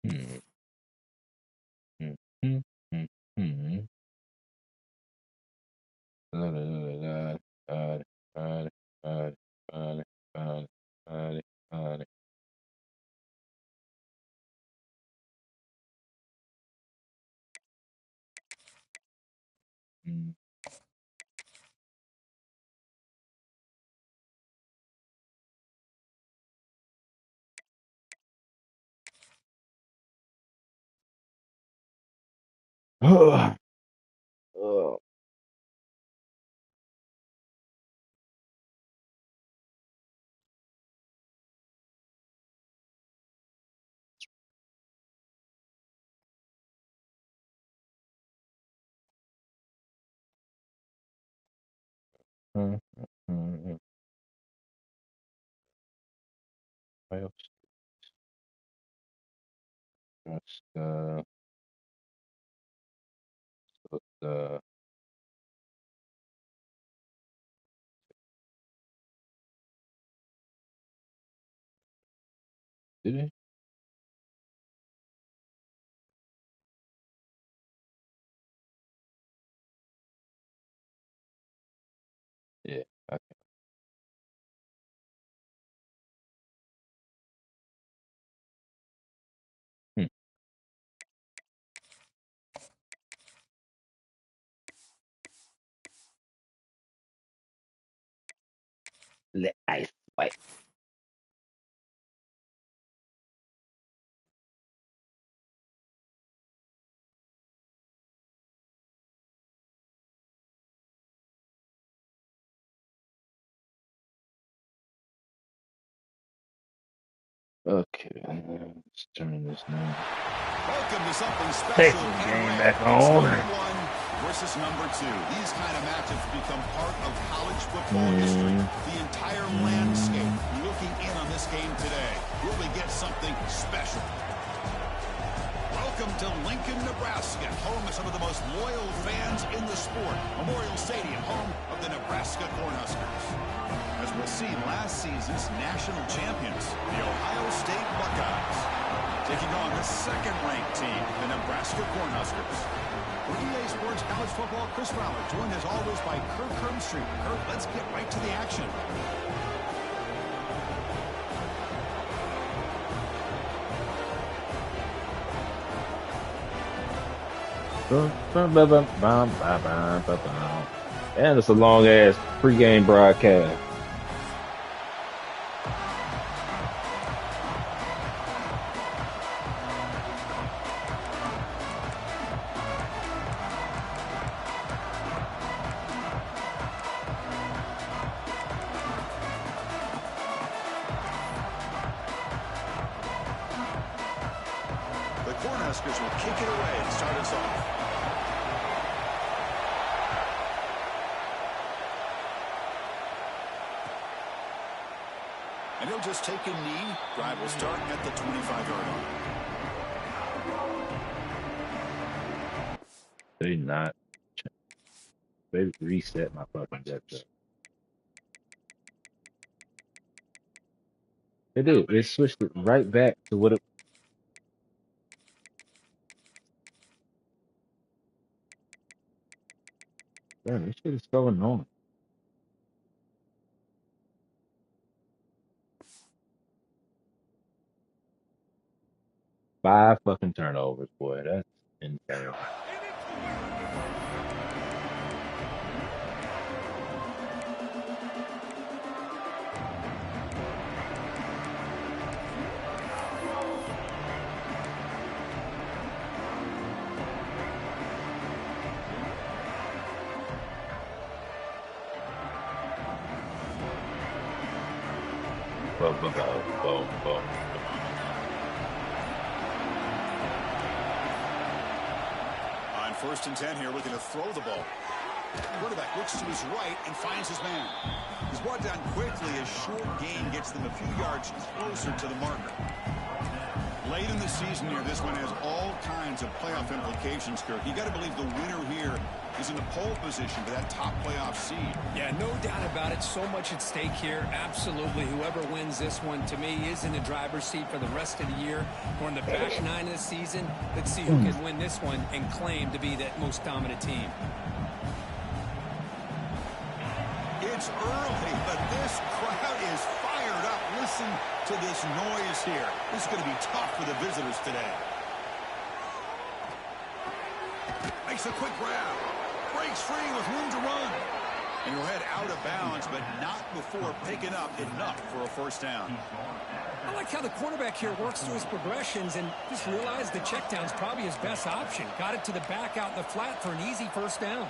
Hmm. Hmm. Hmm. Hmm. Hmm. La, la, la, la, la, la, la, la, la, la, la, la. Hmm. Ugh. Ugh. Hmm. Hmm. What else? Just, uh, did it? Yeah. Okay. Hmm. Let ice white. Okay. Let's turn this now. Welcome to something special Texas and game rare. back It's on. number one versus number two. These kind of matches become part of college football history. Hmm. The entire landscape Hmm. looking in on this game today. Will we get something special? Welcome to Lincoln, Nebraska, home of some of the most loyal fans in the sport. Memorial Stadium, home of the Nebraska Cornhuskers. As we'll see, last season's national champions, the Ohio State Buckeyes, taking on the second-ranked team, the Nebraska Cornhuskers. For EA Sports College Football, Chris Fowler, joined as always by Kurt Hermstreet. Kurt, let's get right to the action. And it's a long ass pregame broadcast. The Cornhuskers will kick it away and start us off. And he'll just take a knee. Drive will start at the 25-yard line. They not. They reset my fucking depth. They did. They switched it right back to what it. Damn, this shit is going on. 5 fucking turnovers, boy. That's insane. Boom, boom, boom, boom, boom. On 1st and 10 here, looking to throw the ball. Quarterback looks to his right and finds his man. He's brought down quickly as short gain gets them a few yards closer to the marker. Late in the season here, this one has all kinds of playoff implications, Kirk. You got to believe the winner here is in the pole position for that top playoff seed. Yeah, no doubt about it. So much at stake here. Absolutely. Whoever wins this one, to me, is in the driver's seat for the rest of the year. We're in the back nine of the season. Let's see who can win this one and claim to be that most dominant team. It's early, but this crowd is fired up. Listen to this noise here. This is going to be tough for the visitors today. Makes a quick grab. Breaks free with room to run. And he'll head out of bounds, but not before picking up enough for a first down. I like how the quarterback here works through his progressions and just realized the check down's probably his best option. Got it to the back out in the flat for an easy first down.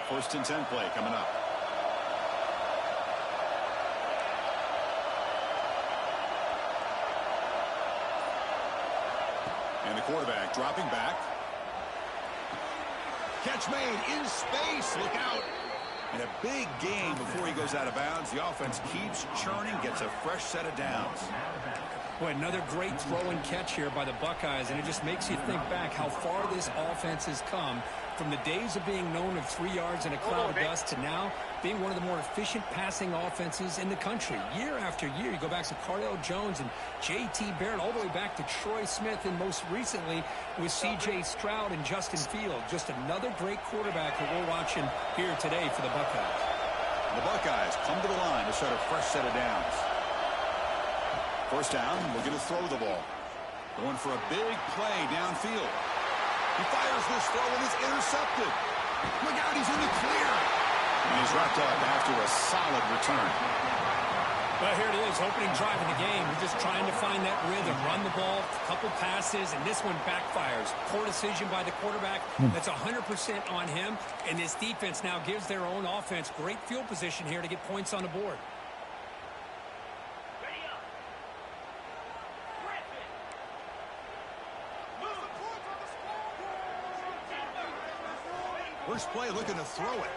First and 10 play coming up. And the quarterback dropping back. Catch made in space. Look out. And a big gain before he goes out of bounds. The offense keeps churning, gets a fresh set of downs. Boy, another great throw and catch here by the Buckeyes, and it just makes you think back how far this offense has come from the days of being known of 3 yards in a cloud of dust to now being one of the more efficient passing offenses in the country. Year after year, you go back to Cardell Jones and J.T. Barrett, all the way back to Troy Smith, and most recently with C.J. Stroud and Justin Fields. Just another great quarterback that we're watching here today for the Buckeyes. The Buckeyes come to the line to start a fresh set of downs. First down, looking to throw the ball. Going for a big play downfield. He fires this throw and it's intercepted. Look out, he's in the clear. And he's wrapped up after a solid return. Well, here it is, opening drive of the game. We're just trying to find that rhythm, run the ball, a couple passes, and this one backfires. Poor decision by the quarterback. That's 100% on him, and this defense now gives their own offense great field position here to get points on the board. First play looking to throw it.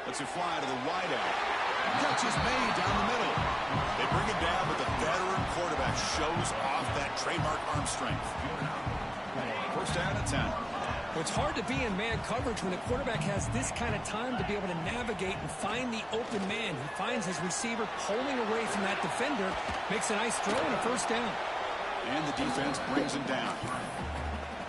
Lets it fly to the wide end. Catch is made down the middle. They bring it down, but the veteran quarterback shows off that trademark arm strength. First down at 10. Well, it's hard to be in man coverage when the quarterback has this kind of time to be able to navigate and find the open man. He finds his receiver pulling away from that defender, makes a nice throw and a first down. And the defense brings him down.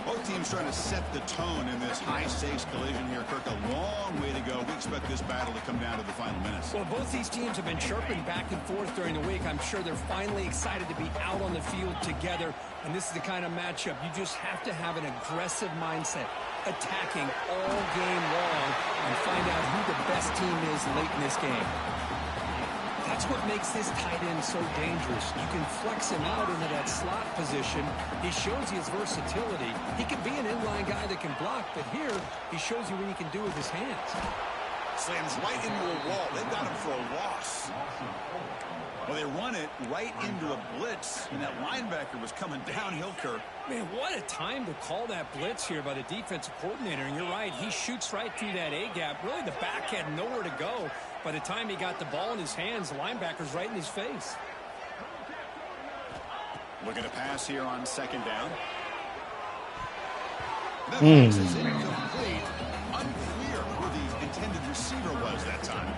Both teams trying to set the tone in this high-stakes collision here. Kirk, a long way to go. We expect this battle to come down to the final minutes. Well, both these teams have been chirping back and forth during the week. I'm sure they're finally excited to be out on the field together. And this is the kind of matchup you just have to have an aggressive mindset, attacking all game long and find out who the best team is late in this game. That's what makes this tight end so dangerous. You can flex him out into that slot position. He shows you his versatility. He can be an inline guy that can block, but here he shows you what he can do with his hands. Slams right into a wall. They've got him for a loss. Well, they run it right into a blitz, and that linebacker was coming downhill, Kirk. Man, what a time to call that blitz here by the defensive coordinator. And you're right, he shoots right through that A-gap. Really, the back had nowhere to go. By the time he got the ball in his hands, the linebacker's right in his face. Looking to pass here on second down. That pass is incomplete. Unclear who the intended receiver was that time.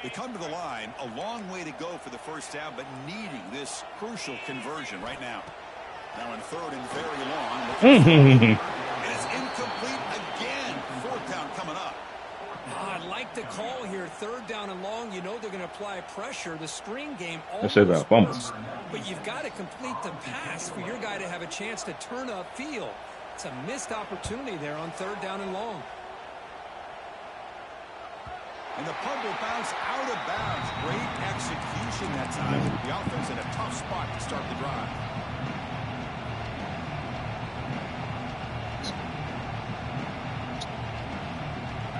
They come to the line, a long way to go for the first down, but needing this crucial conversion right now. Now in third and very long. And it's incomplete again. Fourth down coming up. I like the call here. Third down and long. You know they're going to apply pressure. The screen game almost works, but you've got to complete the pass for your guy to have a chance to turn upfield. It's a missed opportunity there on third down and long. And the punt will bounce out of bounds. Great execution that time. The offense in a tough spot to start the drive.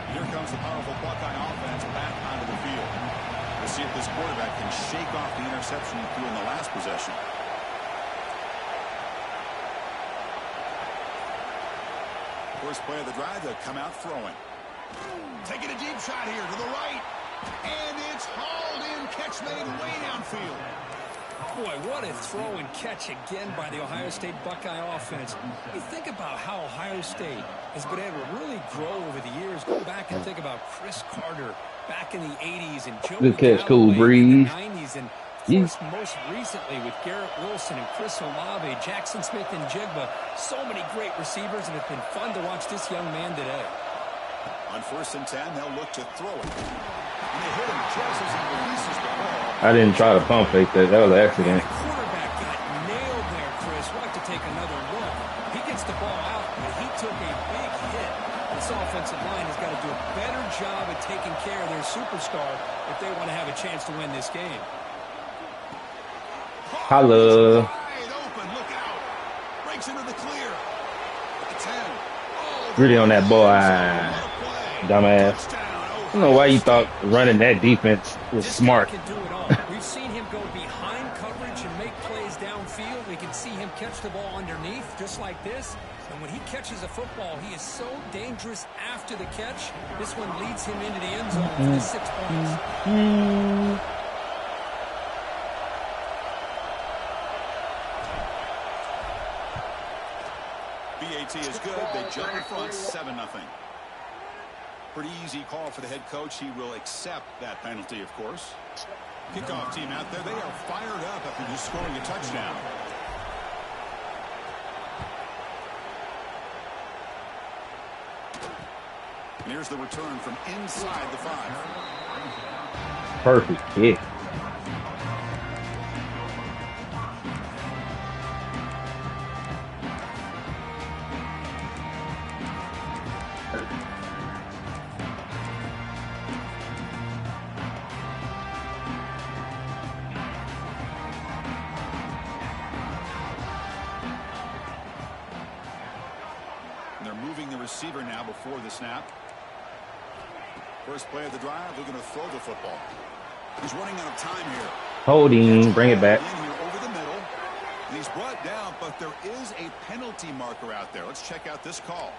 Here comes the powerful Buckeye offense back onto the field. We'll see if this quarterback can shake off the interception he threw in the last possession. First play of the drive, they'll come out throwing. Taking a deep shot here to the right. And it's hauled in. Catch made way downfield. Boy, what a throw and catch again by the Ohio State Buckeye offense. You think about how Ohio State has been able to really grow over the years. Go back and think about Chris Carter back in the 80s and Joey Galloway in the 90s. And, of course, most recently with Garrett Wilson and Chris Olave, Jackson Smith and Jigba. So many great receivers, and it's been fun to watch this young man today. On 1st and 10, they'll look to throw it. And they hit him just as he releases the ball. I didn't try to pump fake that. That was an accident. The quarterback got nailed there, Chris. We'll have to take another look. He gets the ball out, but he took a big hit. This offensive line has got to do a better job at taking care of their superstar if they want to have a chance to win this game. Holla. Wide open, look out. Breaks into the clear. At the 10. Oh, Really on that boy. Dumbass. I don't know why you thought running that defense was smart. Can do it all. We've seen him go behind coverage and make plays downfield. We can see him catch the ball underneath just like this. And when he catches a football, he is so dangerous after the catch. This one leads him into the end zone for the 6 points. BAT is good. They jump in front 7-0. Pretty easy call for the head coach. He will accept that penalty, of course. Kickoff team out there. They are fired up after just scoring a touchdown. And here's the return from inside the 5. Perfect kick. Receiver now before the snap. First play of the drive, they're going to throw the football. He's running out of time here. Holding, bring it back. In here over the middle. And he's brought down, but there is a penalty marker out there. Let's check out this call.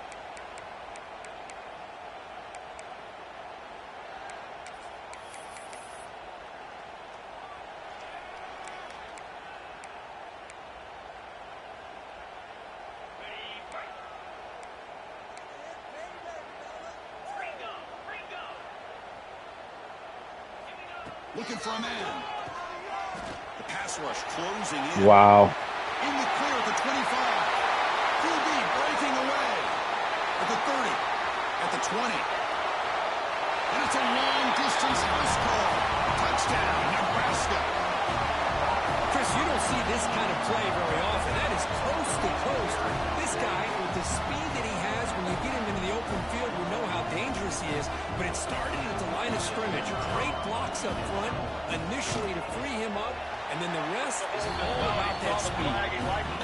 Looking for a man. The pass rush closing in. Wow. In the clear at the 25. QB breaking away. At the 30. At the 20. And it's a long distance house call. Touchdown, Nebraska. Chris, you don't see this kind of play very often. That is coast to coast. This guy, with the speed that he has, when you get him into the open field, we know how dangerous he is. But it started at the line of scrimmage. Great blocks up front, initially to free him up, and then the rest is all about that speed.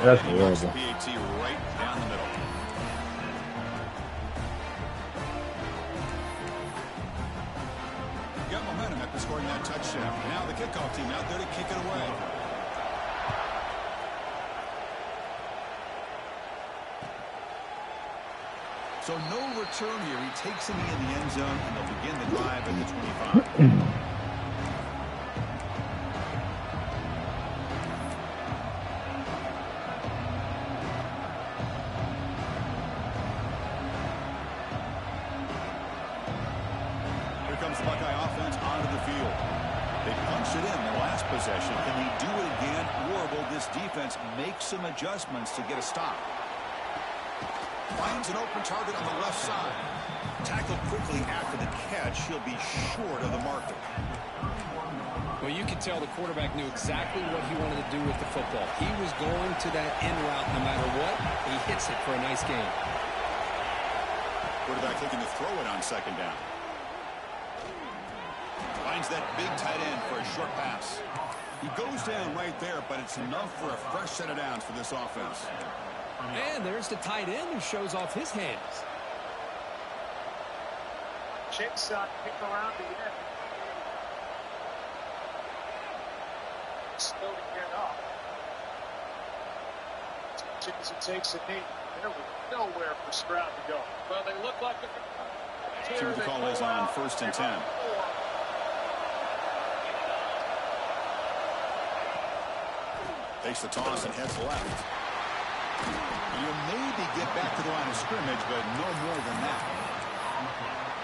That's horrible. BAT right down the middle. Got momentum after scoring that touchdown. Now the kickoff team out there to kick it away. So no return here. He takes him in the end zone, and they'll begin the drive at the 25. Here comes the Buckeye offense onto the field. They punched it in the last possession. Can they do it again, or will this defense make some adjustments to get a stop? Finds an open target on the left side. Tackled quickly after the catch. He'll be short of the marker. Well, you can tell the quarterback knew exactly what he wanted to do with the football. He was going to that in route no matter what. He hits it for a nice gain. Quarterback looking to throw it on 2nd down. Finds that big tight end for a short pass. He goes down right there, but it's enough for a fresh set of downs for this offense. And there's the tight end who shows off his hands. Chase kick around the end. Still to get up. Chase takes a knee. There was nowhere for Stroud to go. Well, they look like See what the call is on 1st and 10. Takes the toss and heads left. You'll maybe get back to the line of scrimmage, but no more than that.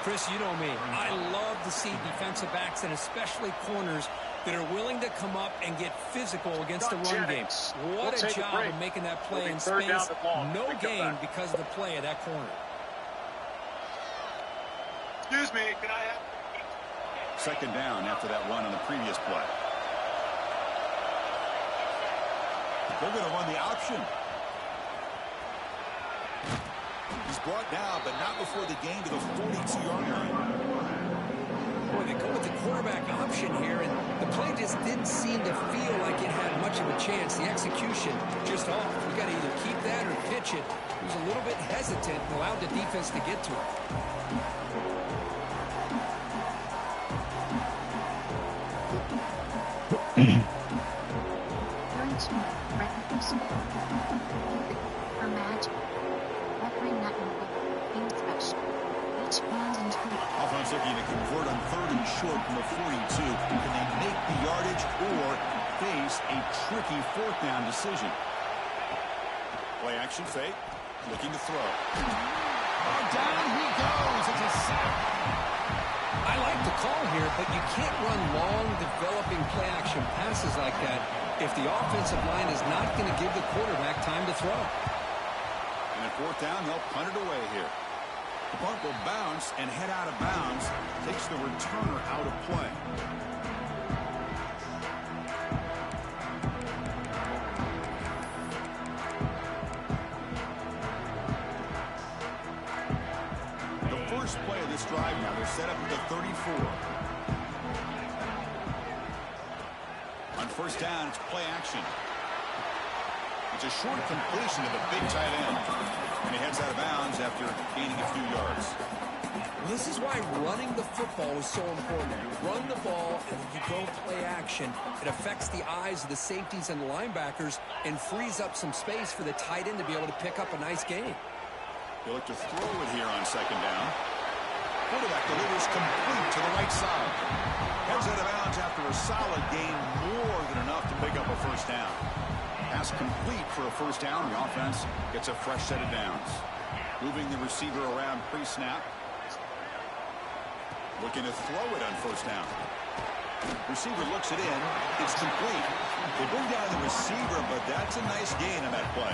Chris, you know me. I love to see defensive backs and especially corners that are willing to come up and get physical against the run game. What a job of making that play in space. No gain because of the play of that corner. Excuse me, can I have... Second down after that run on the previous play. They're going to run the option. He's brought down, but not before the gain to the 42-yard line. Boy, they go with the quarterback option here, and the play just didn't seem to feel like it had much of a chance. The execution just off. You got to either keep that or pitch it. He was a little bit hesitant and allowed the defense to get to it. Offense looking to convert on 3rd and short from the 42. Can they make the yardage or face a tricky 4th down decision? Play action fake. Looking to throw. Oh, down he goes. It's a sack. I like the call here, but you can't run long, developing play action passes like that if the offensive line is not going to give the quarterback time to throw. And at 4th down, they'll punt it away here. The punt will bounce and head out of bounds. Takes the returner out of play. The first play of this drive now, they're set up at the 34. On 1st down, it's play action. It's a short completion of a big tight end. And he heads out of bounds after gaining a few yards. Well, this is why running the football is so important. You run the ball and you go play action. It affects the eyes of the safeties and the linebackers and frees up some space for the tight end to be able to pick up a nice gain. He'll look to throw it here on 2nd down. Quarterback delivers complete to the right side. Heads out of bounds after a solid gain, more than enough to pick up a 1st down. Pass complete for a 1st down. The offense gets a fresh set of downs. Moving the receiver around pre-snap. Looking to throw it on 1st down. Receiver looks it in. It's complete. They bring down the receiver, but that's a nice gain on that play.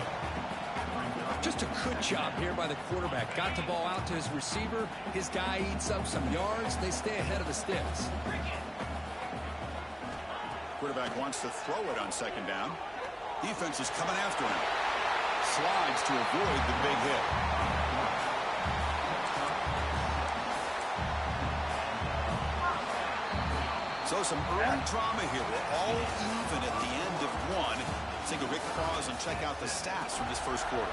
Just a good job here by the quarterback. Got the ball out to his receiver. His guy eats up some yards. They stay ahead of the sticks. Quarterback wants to throw it on 2nd down. Defense is coming after him. Slides to avoid the big hit. So some early drama here. We're all even at the end of one. Let's take a quick pause and check out the stats from this 1st quarter.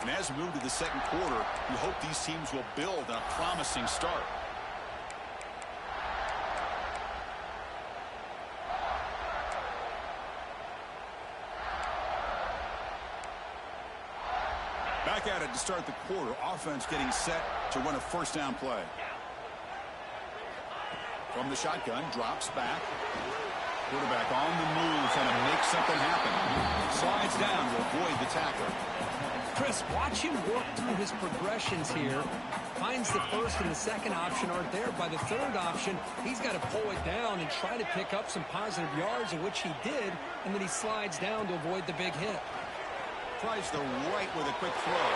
And as we move to the 2nd quarter, we hope these teams will build on a promising start. Back at it to start the quarter. Offense getting set to run a 1st down play. From the shotgun, drops back. Quarterback on the move, trying to make something happen. Slides down to avoid the tackler. Chris, watch him work through his progressions here. Finds the 1st and the 2nd option aren't there. By the 3rd option, he's got to pull it down and try to pick up some positive yards, of which he did, and then he slides down to avoid the big hit. Tries the right with a quick throw.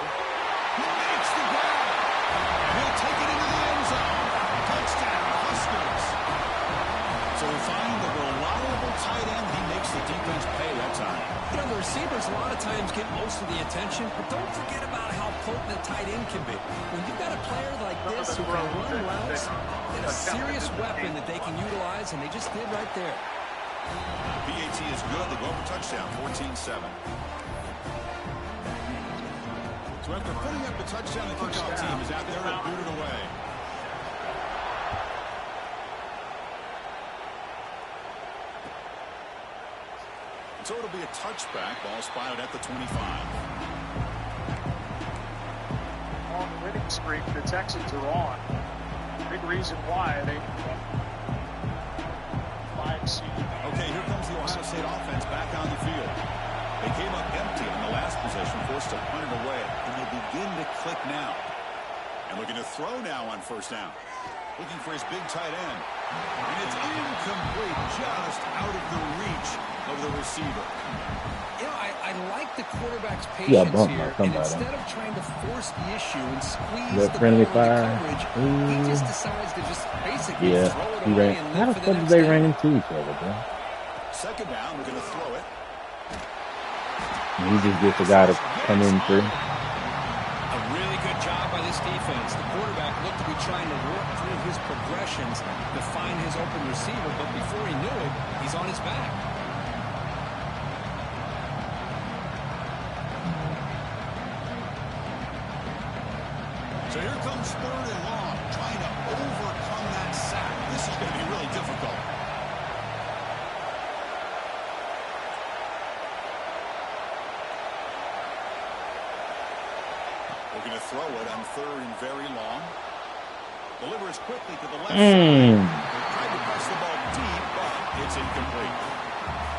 He makes the grab. He'll take it into the end zone. Touchdown, Huskers. So So we find the reliable tight end. He makes the defense pay that time. You know, the receivers a lot of times get most of the attention, but don't forget about how potent a tight end can be. When you've got a player like this who can run routes, it's a serious weapon that they can utilize, and they just did right there. PAT is good. They go for touchdown, 14-7. So after putting up a touchdown, the kickoff team is out there to boot it away. So it'll be a touchback. Ball spotted at the 25. On the winning streak the Texans are on. Big reason why they 5 seed. Okay, here comes the Ohio State offense back on the field. They came up empty on the last possession, forced to punt it away, and they begin to click now. And looking to throw now on first down. Looking for his big tight end. And it's incomplete, just out of the reach of the receiver. You know, I like the quarterback's patience here. And instead of trying to force the issue and squeeze the friendly ball into fire. coverage, he just decides to just basically throw it he away ran. and How live the for the fuck did next they down. run into each other, bro? Second down, we're going to throw it. And he just gets a guy to come in through. A really good job by this defense. The quarterback looked to be trying to work through his progressions to find his open receiver, but before he knew it, he's on his back. So here comes third and long, trying to overcome that sack. This is going to be really difficult. We're going to throw it on third and very long. Delivers quickly to the left side. Tried to press the ball deep, but it's incomplete.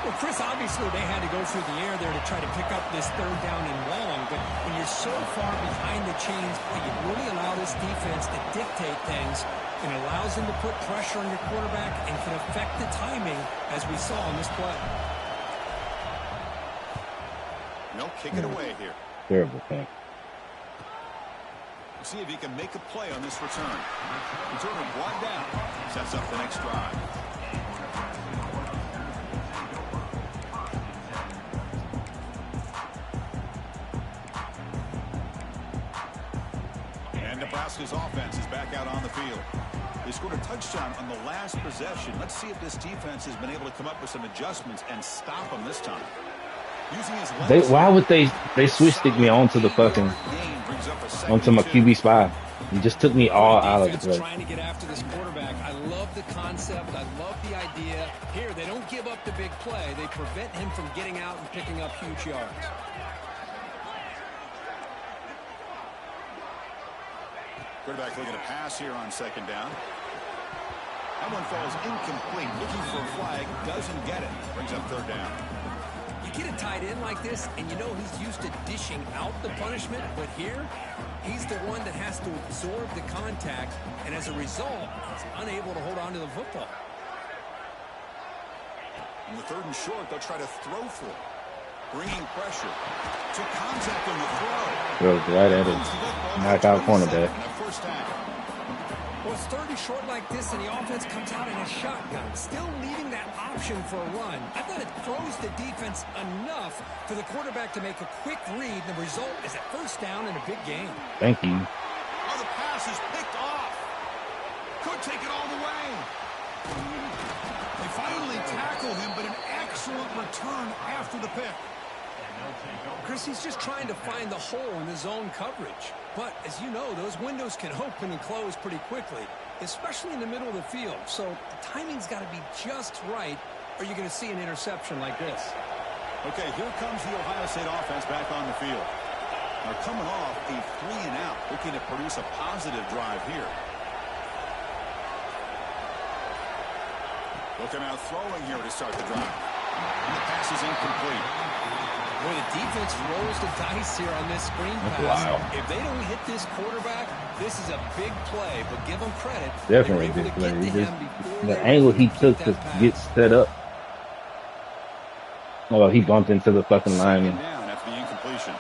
Well, Chris, obviously they had to go through the air there to try to pick up this third down and long, but when you're so far behind the chains, you really allow this defense to dictate things, and it allows them to put pressure on your quarterback and can affect the timing, as we saw on this play. No, kick it away here. Terrible thing. See if he can make a play on this return. Returner brought down. Sets up the next drive. And Nebraska's offense is back out on the field. They scored a touchdown on the last possession. Let's see if this defense has been able to come up with some adjustments and stop them this time. Why would they switch stick me onto the fucking onto my QB spy? He just took me all out of the play. Trying to get after this quarterback. I love the concept. I love the idea. Here, they don't give up the big play. They prevent him from getting out and picking up huge yards. Quarterback looking to pass here on second down. That one falls incomplete. Looking for a flag. Doesn't get it. Brings up third down. You get a tight end like this, and you know he's used to dishing out the punishment, but here, he's the one that has to absorb the contact, and as a result, he's unable to hold on to the football. In the third and short, they'll try to throw for it. Bringing pressure. Took contact on the throw. Goes right at it. Knockout cornerback. First down. Well, it's third and short like this, and the offense comes out in a shotgun, still leaving that option for a run. I thought it throws the defense enough for the quarterback to make a quick read. The result is a first down and a big gain. Thank you. Oh, the pass is picked off. Could take it all the way. They finally tackle him, but an excellent return after the pick. Chris, he's just trying to find the hole in the zone coverage. But, as you know, those windows can open and close pretty quickly, especially in the middle of the field. So the timing's got to be just right, or you're going to see an interception like this. Okay, here comes the Ohio State offense back on the field. They're coming off a 3-and-out, looking to produce a positive drive here. Looking out throwing here to start the drive. And the pass is incomplete. Boy, the defense rolls the dice here on this screen pass. Wow. If they don't hit this quarterback, this is a big play, but give them credit. Definitely big play. The angle he took to get set up. Oh, he bumped into the fucking lineman. Down after the incompletion.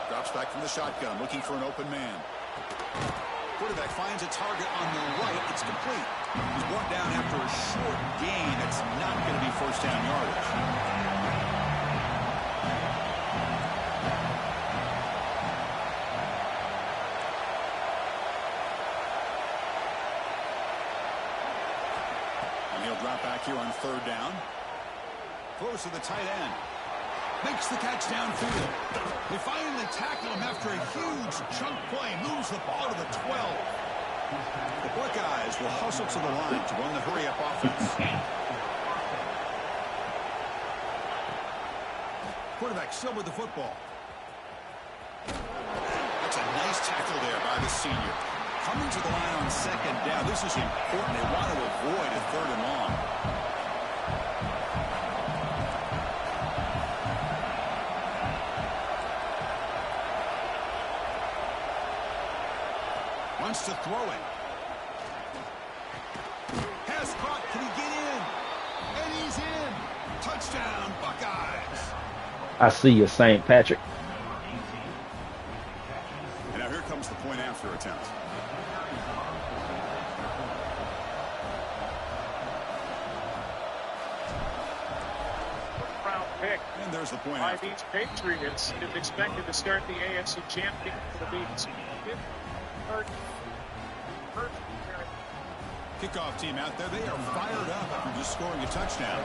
Drops back from the shotgun, looking for an open man. Quarterback finds a target on the right. It's complete. He's brought down after a short gain. It's not going to be first down yardage. Drop back here on third down. Throws to the tight end. Makes the catch downfield. They finally tackle him after a huge chunk play. Moves the ball to the 12. The Buckeyes will hustle to the line to run the hurry-up offense. Quarterback still with the football. That's a nice tackle there by the senior. Coming to the line on second down. This is important. They want to avoid a third and long. Wants to throw it. Pass caught. Can he get in? And he's in. Touchdown, Buckeyes. I see you, St. Patrick. And now here comes the point after attempt. And there's the point by after. these Patriots is expected to start the AFC Championship for the Beats. Kickoff team out there. They are fired up after just scoring a touchdown.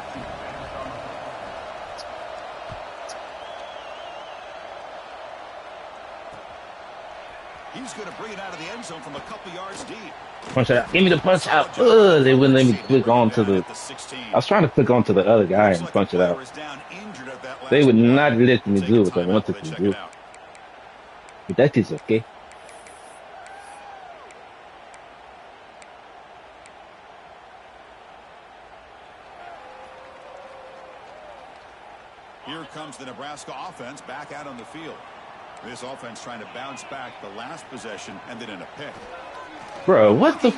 He's going to bring it out of the end zone from a couple yards deep. Punch out. Give me the punch out. They wouldn't let me click on to the... I was trying to click on to the other guy and punch it out. They would not let me do what I wanted to do. But that is okay. Here comes the Nebraska offense back out on the field. This offense trying to bounce back the last possession and then in a pick. Bro, what the...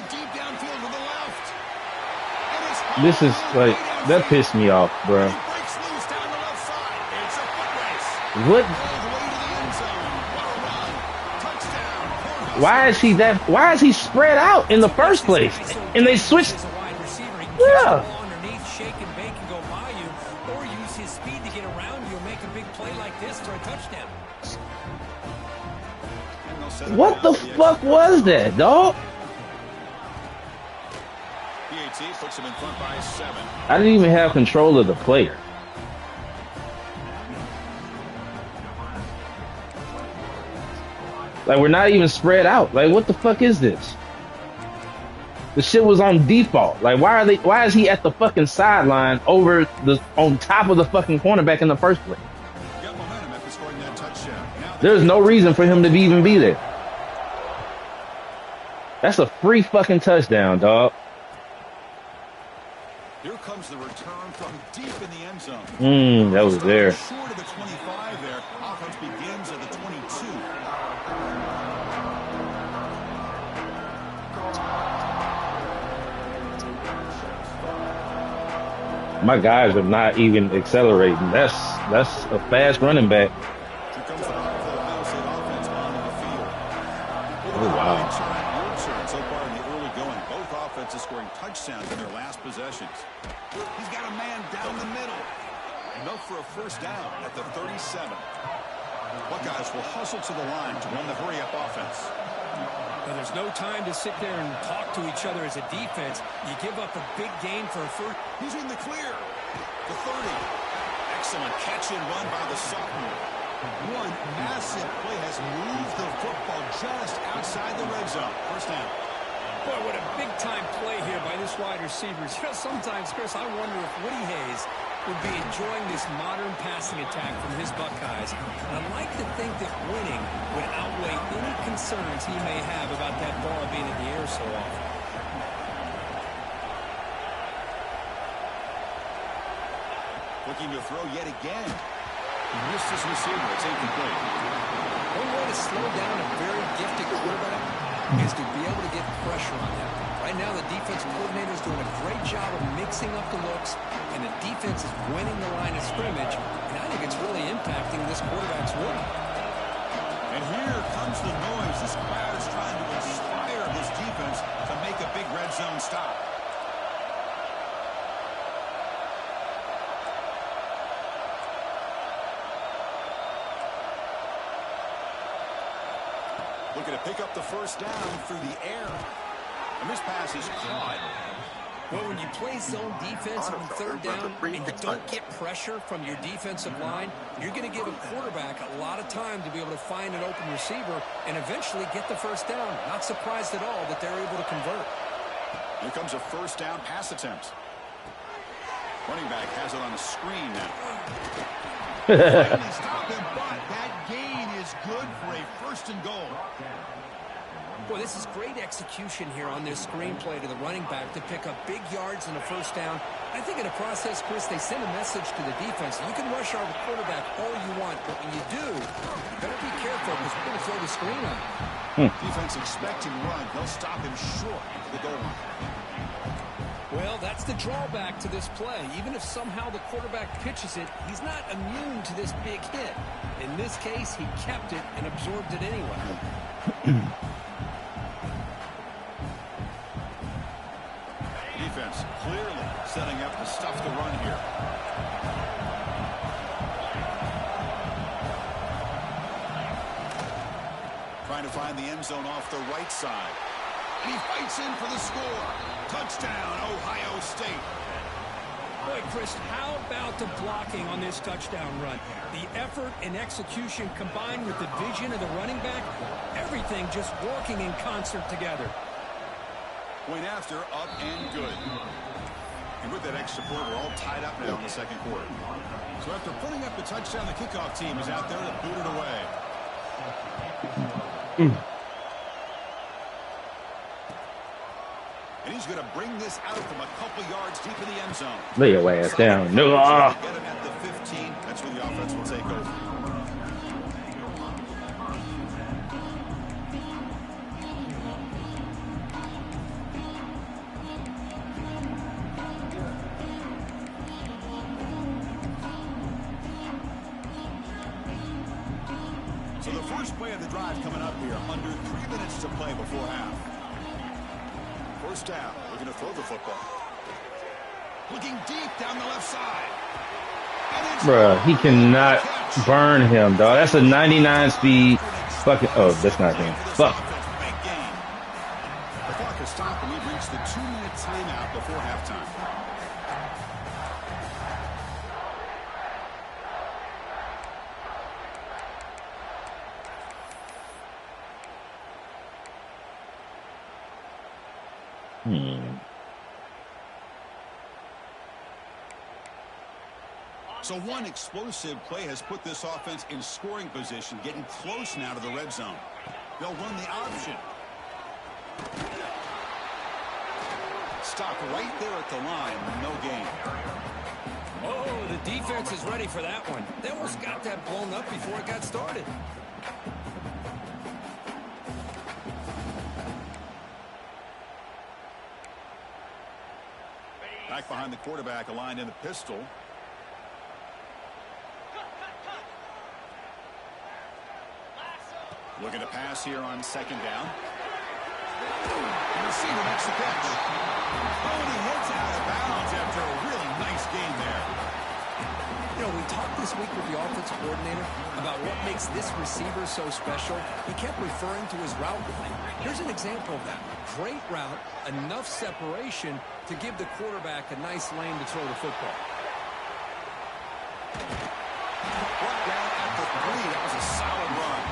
This is like... That pissed me off, bro. What? Why is he that... Why is he spread out in the first place? And they switched... Yeah. What the fuck was that, dog? Puts him in front by 7. I didn't even have control of the player. Like, we're not even spread out. Like, what the fuck is this? The shit was on default. Like, why is he at the fucking sideline on top of the fucking cornerback in the first place? Got momentum after scoring that touchdown. There's no reason for him to even be there. That's a free fucking touchdown, dog. Here comes the return from deep in the end zone. That was there. Short of the 25 there. Offense begins at the 22. My guys are not even accelerating. That's a fast running back. Here comes the Ohio State offense onto the field. Oh, wow. So far in the early going, both offenses scoring touchdowns in their last possessions. He's got a man down the middle. Enough for a first down at the 37. Buckeyes will hustle to the line to run the hurry-up offense. Well, there's no time to sit there and talk to each other as a defense. You give up a big gain for a first. He's in the clear. The 30. Excellent catch and run by the sophomore. One massive play has moved the football just outside the red zone. First down. Boy, what a big-time play here by this wide receiver. You know, sometimes, Chris, I wonder if Woody Hayes would be enjoying this modern passing attack from his Buckeyes. And I'd like to think that winning would outweigh any concerns he may have about that ball being in the air so often. Looking to throw yet again. He missed his receiver. It's incomplete. One way to slow down a very gifted quarterback is to be able to get pressure on him. Right now, the defensive coordinator is doing a great job of mixing up the looks, and the defense is winning the line of scrimmage, and I think it's really impacting this quarterback's work. And here comes the noise. This crowd is trying to inspire yards to make a big red zone stop. Looking to pick up the first down through the air. And this pass is caught. Well, when you play zone defense on third down and you don't get pressure from your defensive line, you're going to give a quarterback a lot of time to be able to find an open receiver and eventually get the first down. Not surprised at all that they're able to convert. Here comes a first down pass attempt. Running back has it on the screen now. Finally stop him, but that gain is good for a first and goal. Boy, this is great execution here on this screenplay to the running back to pick up big yards in the first down. I think in the process, Chris, they send a message to the defense. You can rush our quarterback all you want, but when you do, you better be careful because we're going to throw the screen on him. Defense expecting run. They'll stop him short of the goal line. Well, that's the drawback to this play. Even if somehow the quarterback pitches it, he's not immune to this big hit. In this case, he kept it and absorbed it anyway. Defense clearly setting up to stuff the run here. Trying to find the end zone off the right side. And he fights in for the score. Touchdown, Ohio State. Boy, Chris, how about the blocking on this touchdown run? The effort and execution combined with the vision of the running back, everything just working in concert together. Point after, up and good. And with that extra point, we're all tied up now in the second quarter. So after putting up the touchdown, the kickoff team is out there to boot it away. And he's going to bring this out from a couple yards deep in the end zone. Lay your ass down. No. Get him at the 15. That's where the offense will take over. So the first play of the drive coming up here, under 3 minutes to play before half. First down, looking to throw the football. Looking deep down the left side. Bruh, he cannot burn him, dog. That's a 99 speed fucking. Oh, that's not him. Fuck. The clock has stopped and we've reached the 2-minute timeout before halftime. So one explosive play has put this offense in scoring position, getting close now to the red zone. They'll run the option. Stop right there at the line, no gain. Oh, the defense is ready for that one. They almost got that blown up before it got started. Back behind the quarterback, aligned in the pistol. Looking to pass here on second down. The receiver makes the catch. Oh, and he heads out of bounds after a really nice game there. You know, we talked this week with the offensive coordinator about what makes this receiver so special. He kept referring to his route running. Here's an example of that. Great route, enough separation to give the quarterback a nice lane to throw the football. Brought down at the 3. That was a solid run.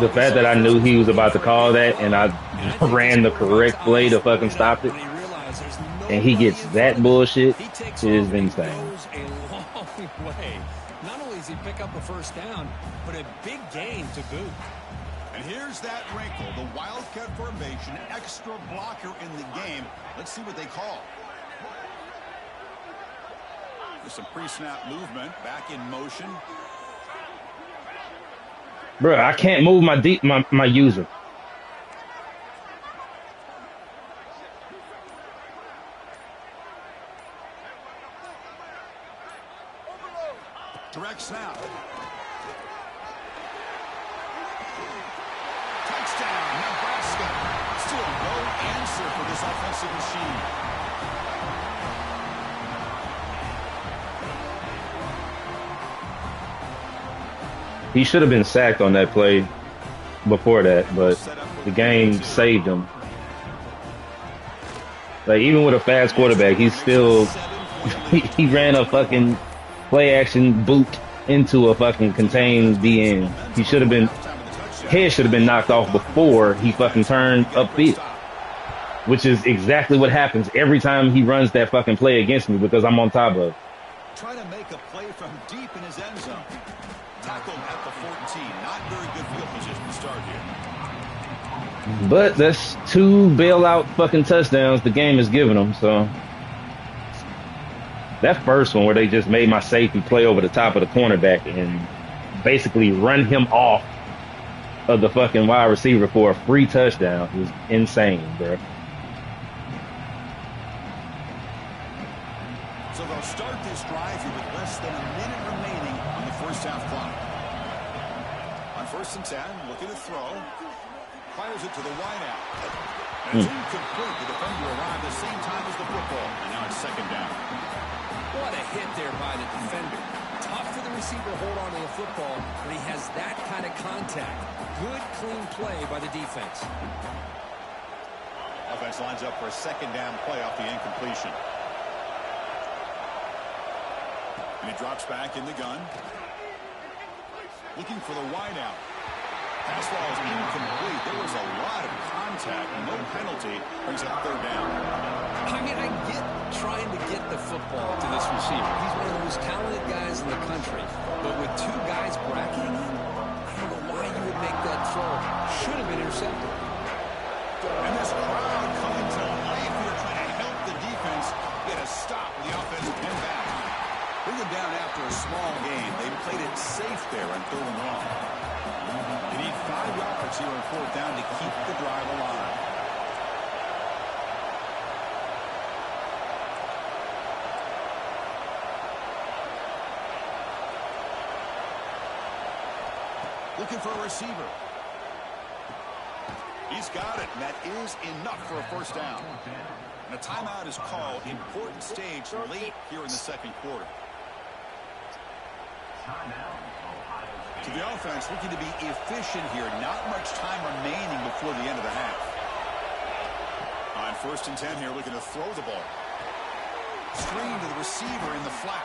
The fact that I knew he was about to call that and I ran the correct play to fucking stop it, and he gets that bullshit, is insane. Not only does he pick up a first down, but a big gain to boot. And here's that wrinkle, the Wildcat formation, extra blocker in the game. Let's see what they call. There's some pre-snap movement, back in motion. Bro, I can't move my user. Direct snap. Touchdown, Nebraska. Still offensive machine. He should have been sacked on that play before that, but the game saved him. Like, even with a fast quarterback, he's still he ran a fucking play action boot into a fucking contained DN. He should have been head should have been knocked off before he fucking turned upfield, which is exactly what happens every time he runs that fucking play against me because I'm on top of it. Trying to make a play from deep in his end zone. Tackled at the 14. Not very good field position to start here. But that's 2 bailout fucking touchdowns the game is giving them. So that first one where they just made my safety play over the top of the cornerback and basically run him off of the fucking wide receiver for a free touchdown is insane, bro. So they'll start this drive here with less than a minute remaining on the first half clock. On 1st and 10, looking to throw. Fires it to the wideout. And it's incomplete. The defender arrived at the same time as the football. And now it's 2nd down. What a hit there by the defender. Tough for the receiver to hold on to the football, but he has that kind of contact. Good, clean play by the defense. Offense lines up for a 2nd down play off the incompletion. And he drops back in the gun. Looking for the wideout. Pass ball is incomplete. There was a lot of contact. No penalty. Brings up 3rd down. I mean, I get trying to get the football to this receiver. He's one of the most talented guys in the country. But with 2 guys bracketing him, I don't know why you would make that throw. Should have been intercepted. And this crowd coming to life here trying to help the defense get a stop with the offense pin back. Bring them down after a small gain. They played it safe there on 3rd and long. You need 5 yards here on 4th down to keep the drive alive. Looking for a receiver. He's got it, and that is enough for a 1st down. And a timeout is called. Important stage late here in the 2nd quarter. To the offense, looking to be efficient here. Not much time remaining before the end of the half. On 1st and 10 here, looking to throw the ball. Screen to the receiver in the flat.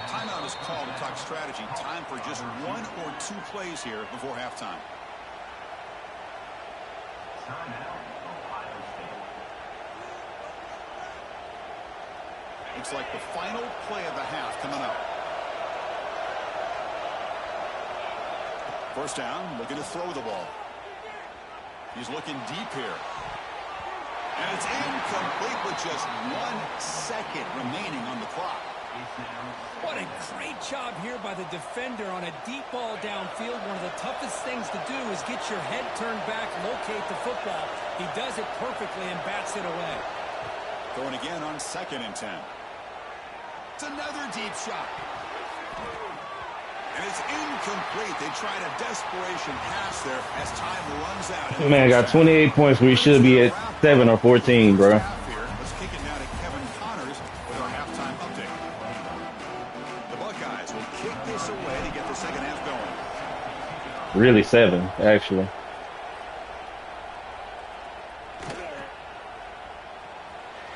Timeout is called to talk strategy. Time for just 1 or 2 plays here before halftime. Looks like the final play of the half coming up. 1st down, looking to throw the ball. He's looking deep here. And it's incomplete with just 1 second remaining on the clock. What a great job here by the defender on a deep ball downfield. One of the toughest things to do is get your head turned back, locate the football. He does it perfectly and bats it away. Going again on 2nd and 10. It's another deep shot. And it's incomplete. They tried a desperation pass there as time runs out. Man, got 28 points where he should be at 7 or 14, bro. Let's kick it now to Kevin Connors with our halftime update. The Buckeyes will kick this away to get the 2nd half going. Really 7, actually.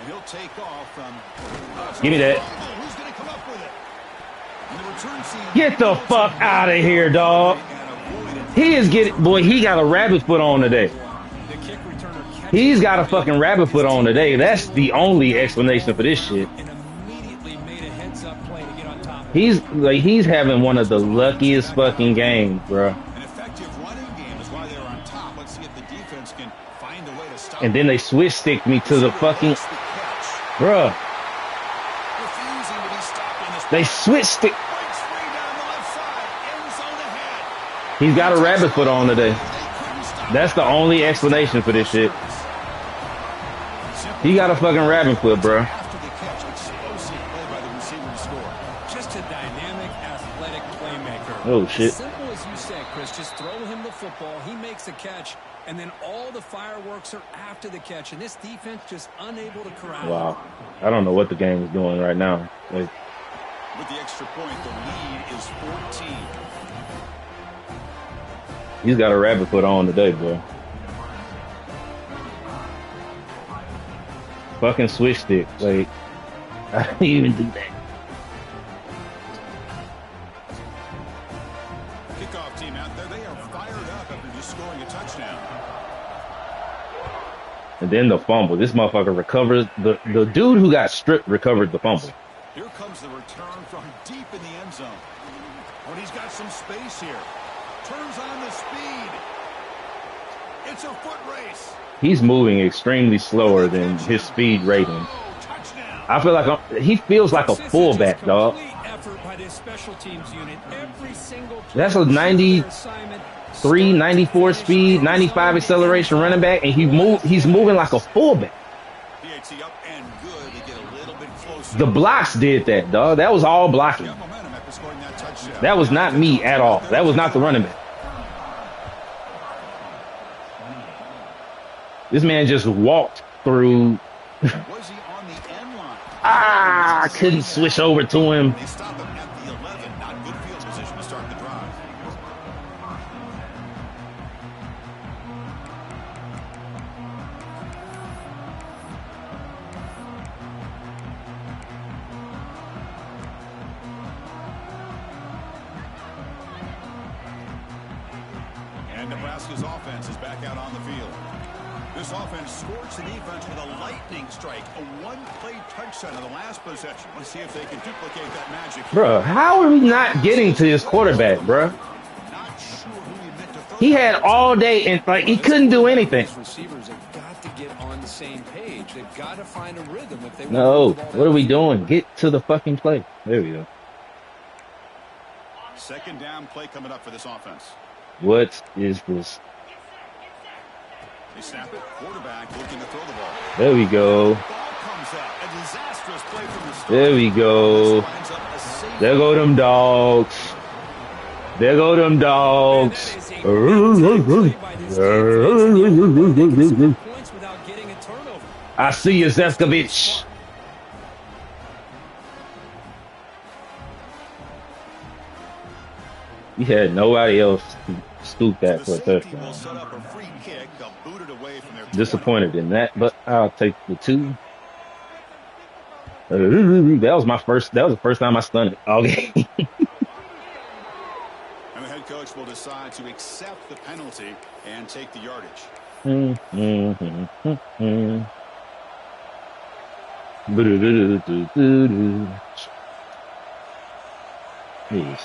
And he'll take off from... Give me that. Who's going to come up with it? Get the fuck out of here, dog. He is getting... Boy, he got a rabbit foot on today. He's got a fucking rabbit foot on today. That's the only explanation for this shit. He's having one of the luckiest fucking games, bro. An effective running game is why they're on top. Let's see if the defense can find a way to stop. And then they switch stick me to the fucking... Bruh. They switch stick. He's got a rabbit foot on today. That's the only explanation for this shit. He got a fucking rabbit foot, bro. Just a dynamic, athletic playmaker. Oh, shit. As simple as you said, Chris, just throw him the football, he makes a catch, and then all the fireworks are after the catch, and this defense just unable to corral. Wow. I don't know what the game is doing right now. Like, with the extra point, the lead is 14. He's got a rabbit foot on today, bro. Fucking switch stick. Like, I didn't even do that. Kickoff team out there, they are fired up after just scoring a touchdown. And then the fumble. This motherfucker recovers. The dude who got stripped recovered the fumble. Here comes the return from deep in the end zone. When he's got some space here. Turns on the speed. It's a foot race. He's moving extremely slower than his speed rating. I feel like he feels like a fullback, dog. That's a 93, 94 speed, 95 acceleration running back, and he's moving like a fullback. The blocks did that, dog. That was all blocking. That was not me at all. That was not the running back. This man just walked through. I couldn't switch over to him. They stop him at the 11. Not good field position to start the drive. And Nebraska's offense is back out on the field. This offense scorched the defense with a lightning strike, a one-play touchdown on the last possession. Let's see if they can duplicate that magic. Bro, how are we not getting to his quarterback, bro? Not sure who he meant to throw. He had all day, and like he couldn't do anything. Receivers have got to get on the same page. They've got to find a rhythm if they want No, to move the ball what are we downfield. doing? Get to the fucking play. There we go. Second down play coming up for this offense. What is this? They snap it. Quarterback looking to throw the ball. There we go. Ball comes out. A disastrous play from the start. There we go. Lines up a safe. There go them dogs. There go them dogs. Points without getting a turnover. I see you, Zeskovich. He had nobody else to scoop that for a The safety will touchdown. set up a free kick. They'll boot it away from their 20. Disappointed in that, but I'll take the 2. That was the first time I stunned it all game. And the head coach will decide to accept the penalty and take the yardage.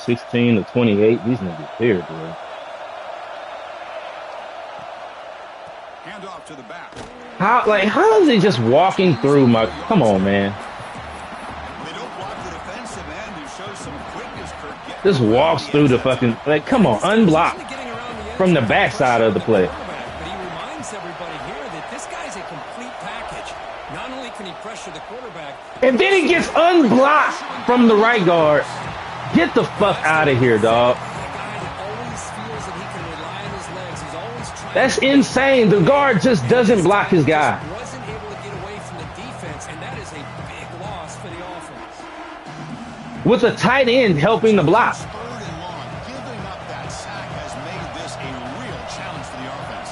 16 to 28. These niggas here, bro. Hand off to the back. How is he just walking through my? Come on, man. They don't block the defensive end who shows some quickness. Just walks through the fucking. Like, come on, unblocked from the backside of the play. But he reminds everybody here that this guy's a complete package. Not only can he pressure the quarterback, And then he gets unblocked from the right guard. Get the fuck out of here, dog. a guy that always feels that he can rely on his legs. He's always trying. That's insane. The guard just doesn't block his guy. Wasn't able to get away from the defense, and that is a big loss for the offense. With a tight end helping the block. Third and long. Giving up that sack has made this a real challenge for the offense.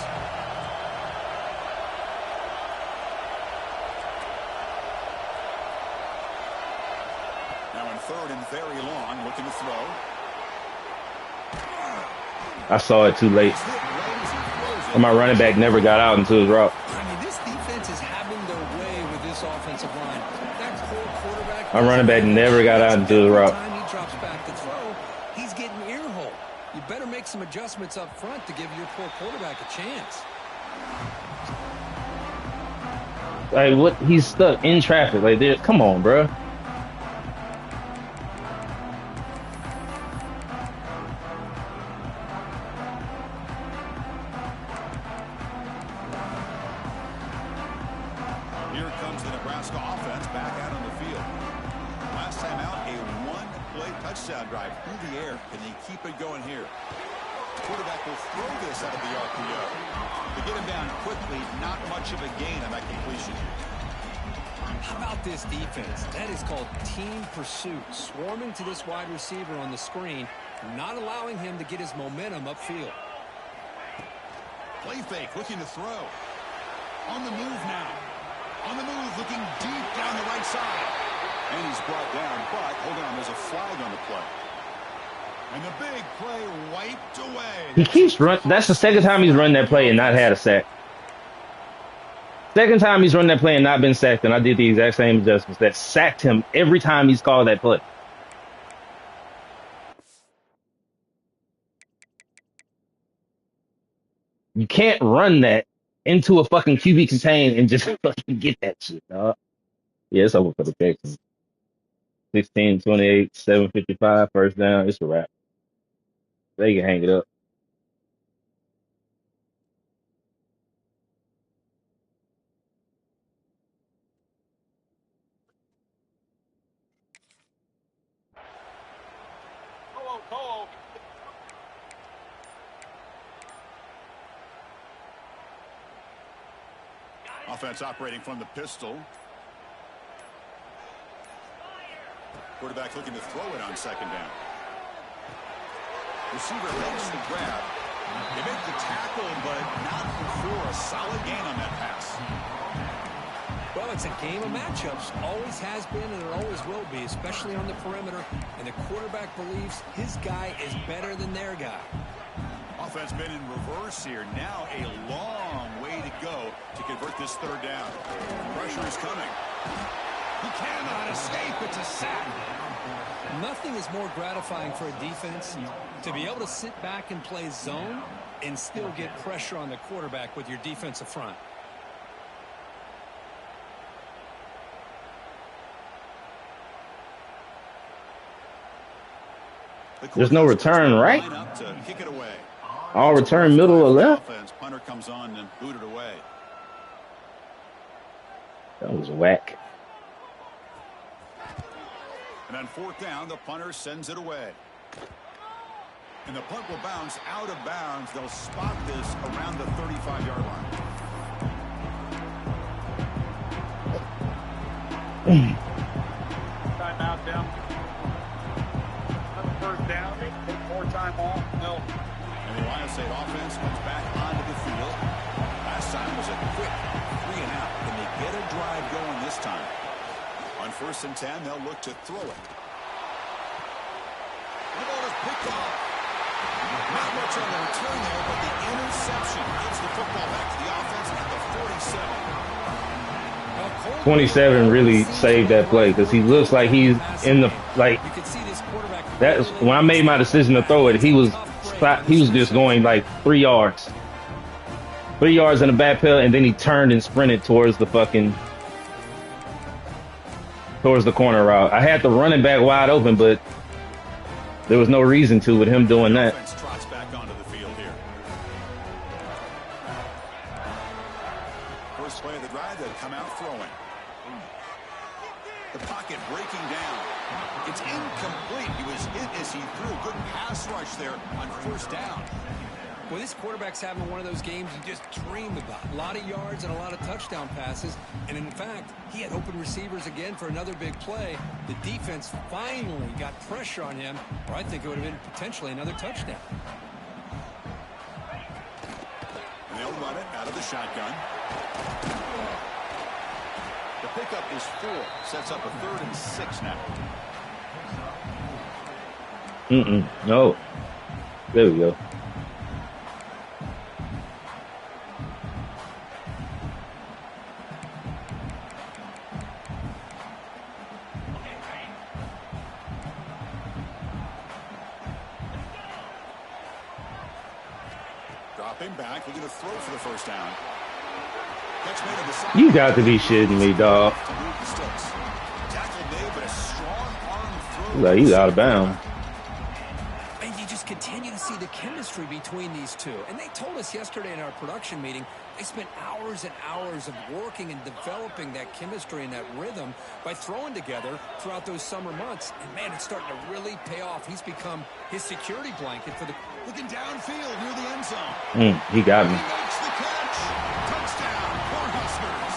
Now in third and very long, looking to throw. I saw it too late. And my running back never got out into his route. I mean, this defense is having their way with this offensive line. That poor quarterback. My running back never got out into his route. Every time he drops back to throw, he's getting earhole. You better make some adjustments up front to give your poor quarterback a chance. Like, what? He's stuck in traffic. Like, there. Come on, bro. Here comes the Nebraska offense back out on the field. Last time out, a touchdown drive through the air. Can they keep it going here? Quarterback will throw this out of the RPO. To get him down quickly, not much of a gain on that completion. How about this defense? That is called team pursuit. Swarming to this wide receiver on the screen, not allowing him to get his momentum upfield. Play fake, looking to throw. On the move now. On the move, looking deep down the right side. And he's brought down, but hold on, there's a flag on the play. And the big play wiped away. He keeps running. That's the second time he's run that play and not had a sack. Second time he's run that play and not been sacked, and I did the exact same adjustments that sacked him every time he's called that play. You can't run that into a fucking QB contain and just fucking get that shit, dog. Yeah, it's over for the Texans. 16-28, 7:55, first down. It's a wrap. They can hang it up. Offense operating from the pistol. Quarterback looking to throw it on second down. Receiver makes the grab. They make the tackle, but not before a solid gain on that pass. Well, it's a game of matchups. Always has been, and it always will be, especially on the perimeter. And the quarterback believes his guy is better than their guy. Offense been in reverse here. Now a long way to go to convert this third down. Pressure is coming. He cannot escape. It's a sack. Nothing is more gratifying for a defense to be able to sit back and play zone and still get pressure on the quarterback with your defensive front. There's no return, right? All return middle or left? Punter comes on and booted away. That was whack. And on fourth down, the punter sends it away. And the punt will bounce out of bounds. They'll spot this around the 35-yard line. Timeout down. First down, take more time off. No. And the Ohio State offense comes back onto the field. Last time was a quick 3 and out. Can they get a drive going this time? On 1st and 10, they'll look to throw it. The ball is picked off. Not much on the return there, but the interception gives the football back to the offense at the 47. 27 really saved that play because he looks like he's in the That's when I made my decision to throw it. He was just going like 3 yards. 3 yards in the backpedal, and then he turned and sprinted towards the corner route. I had the running back wide open, but there was no reason to with him doing that. Trots back onto the field here. First play of the drive, they'll come out throwing. The pocket breaking down. It's incomplete. He was hit as he threw a good pass rush there on 1st down. Well, this quarterback's having one of those games you just dream about. A lot of yards and a lot of touchdown passes. And in fact, he had open receivers again for another big play. The defense finally got pressure on him, or I think it would have been potentially another touchdown. And they'll run it out of the shotgun. The pickup is 4. Sets up a 3rd and 6 now. No. There we go. Dropping back, looking to throw for the 1st down. You got to be shitting me, dog. Tackled made, but a strong arm throw. Like he's out of bounds. And you just continue to see the chemistry between these two. And they told us yesterday in our production meeting, they spent hours and hours of working and developing that chemistry and that rhythm by throwing together throughout those summer months. And, man, it's starting to really pay off. He's become his security blanket for the... Looking downfield near the end zone. He got me. He makes the catch. Touchdown, Cornhuskers.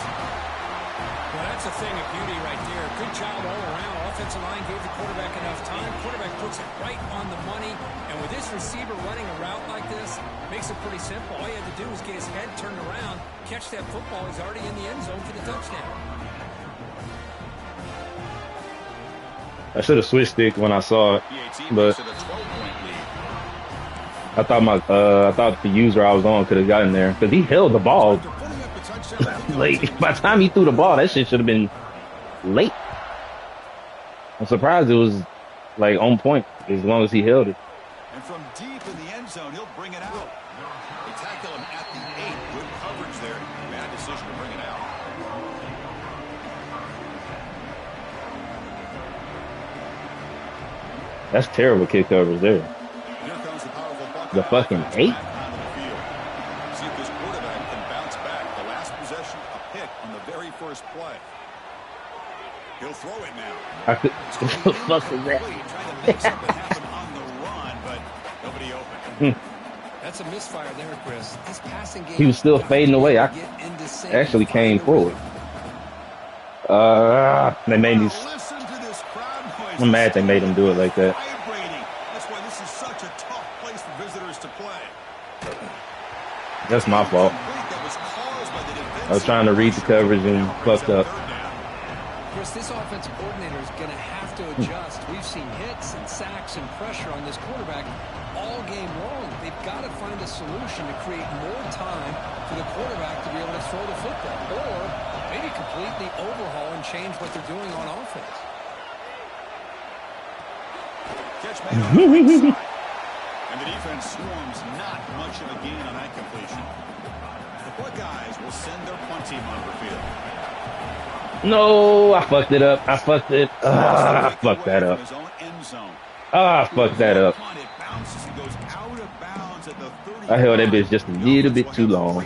Well, that's a thing of beauty right there. Good job all around. Offensive line gave the quarterback enough time. Quarterback puts it right on the money. And with this receiver running a route like this, makes it pretty simple. All you had to do was get his head turned around, catch that football. He's already in the end zone for the touchdown. I should have switched it when I saw it, but I thought the user I was on could have gotten there because he held the ball late. By the time he threw the ball, that shit should have been late. I'm surprised it was like on point as long as he held it. And from deep in the end zone, he'll bring it out. They tackle him at the 8. Good coverage there. Bad decision to bring it out. That's terrible kick coverage there. Here comes the powerful Buckeye. The fucking 8? See if this quarterback can bounce back. The last possession, a pick on the very first play. He'll throw it now. What the fuck is that? Trying to make something happen on the run, but nobody open. That's a misfire there, Chris. This passing game, He was still fading away. I actually came forward. They made me. I'm mad they made him do it like that. That's why this is such a tough place for visitors to play. That's my fault. I was trying to read the coverage and fucked up. Chris, this offensive coordinator is going to have to adjust. We've seen hits and sacks and pressure on this quarterback all game long. They've got to find a solution to create more time for the quarterback to be able to throw the football, or maybe completely overhaul and change what they're doing on offense. Catch made on the right side. And the defense swarms not much of a gain on that completion. The Buckeyes will send their punt team on the field. No, I fucked it up. I fucked it. I fucked that up. I fucked that up. I held that bitch just a little bit too long.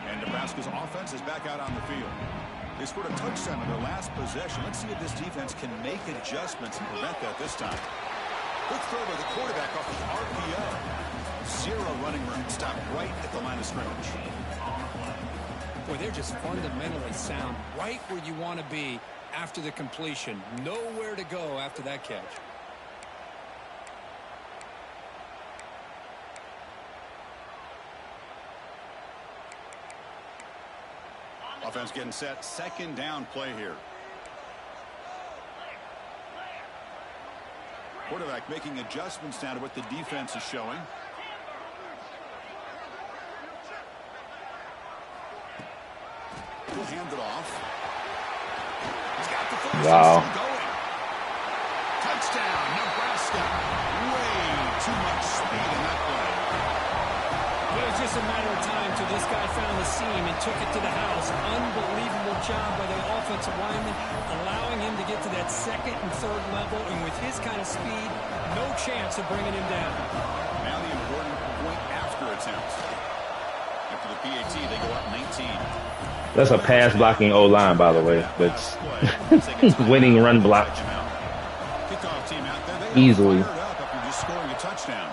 And Nebraska's offense is back out on the field. They scored a touchdown on their last possession. Let's see if this defense can make adjustments and prevent that this time. Good throw by the quarterback off the RPO. Zero running room. Stopped right at the line of scrimmage. Boy, they're just fundamentally sound. Right where you want to be after the completion. Nowhere to go after that catch. Offense getting set. Second down play here. Quarterback making adjustments now to what the defense is showing. He'll hand it off. He's got the first going. Touchdown, Nebraska. Way too much speed in that play. It was just a matter of time till this guy found the seam and took it to the house. Unbelievable job by the offensive lineman, allowing him to get to that second and third level. And with his kind of speed, no chance of bringing him down. Now the important point after attempts. After the PAT, they go up 19. That's a pass blocking O-line, by the way. That's winning run block easily. Just scoring a touchdown.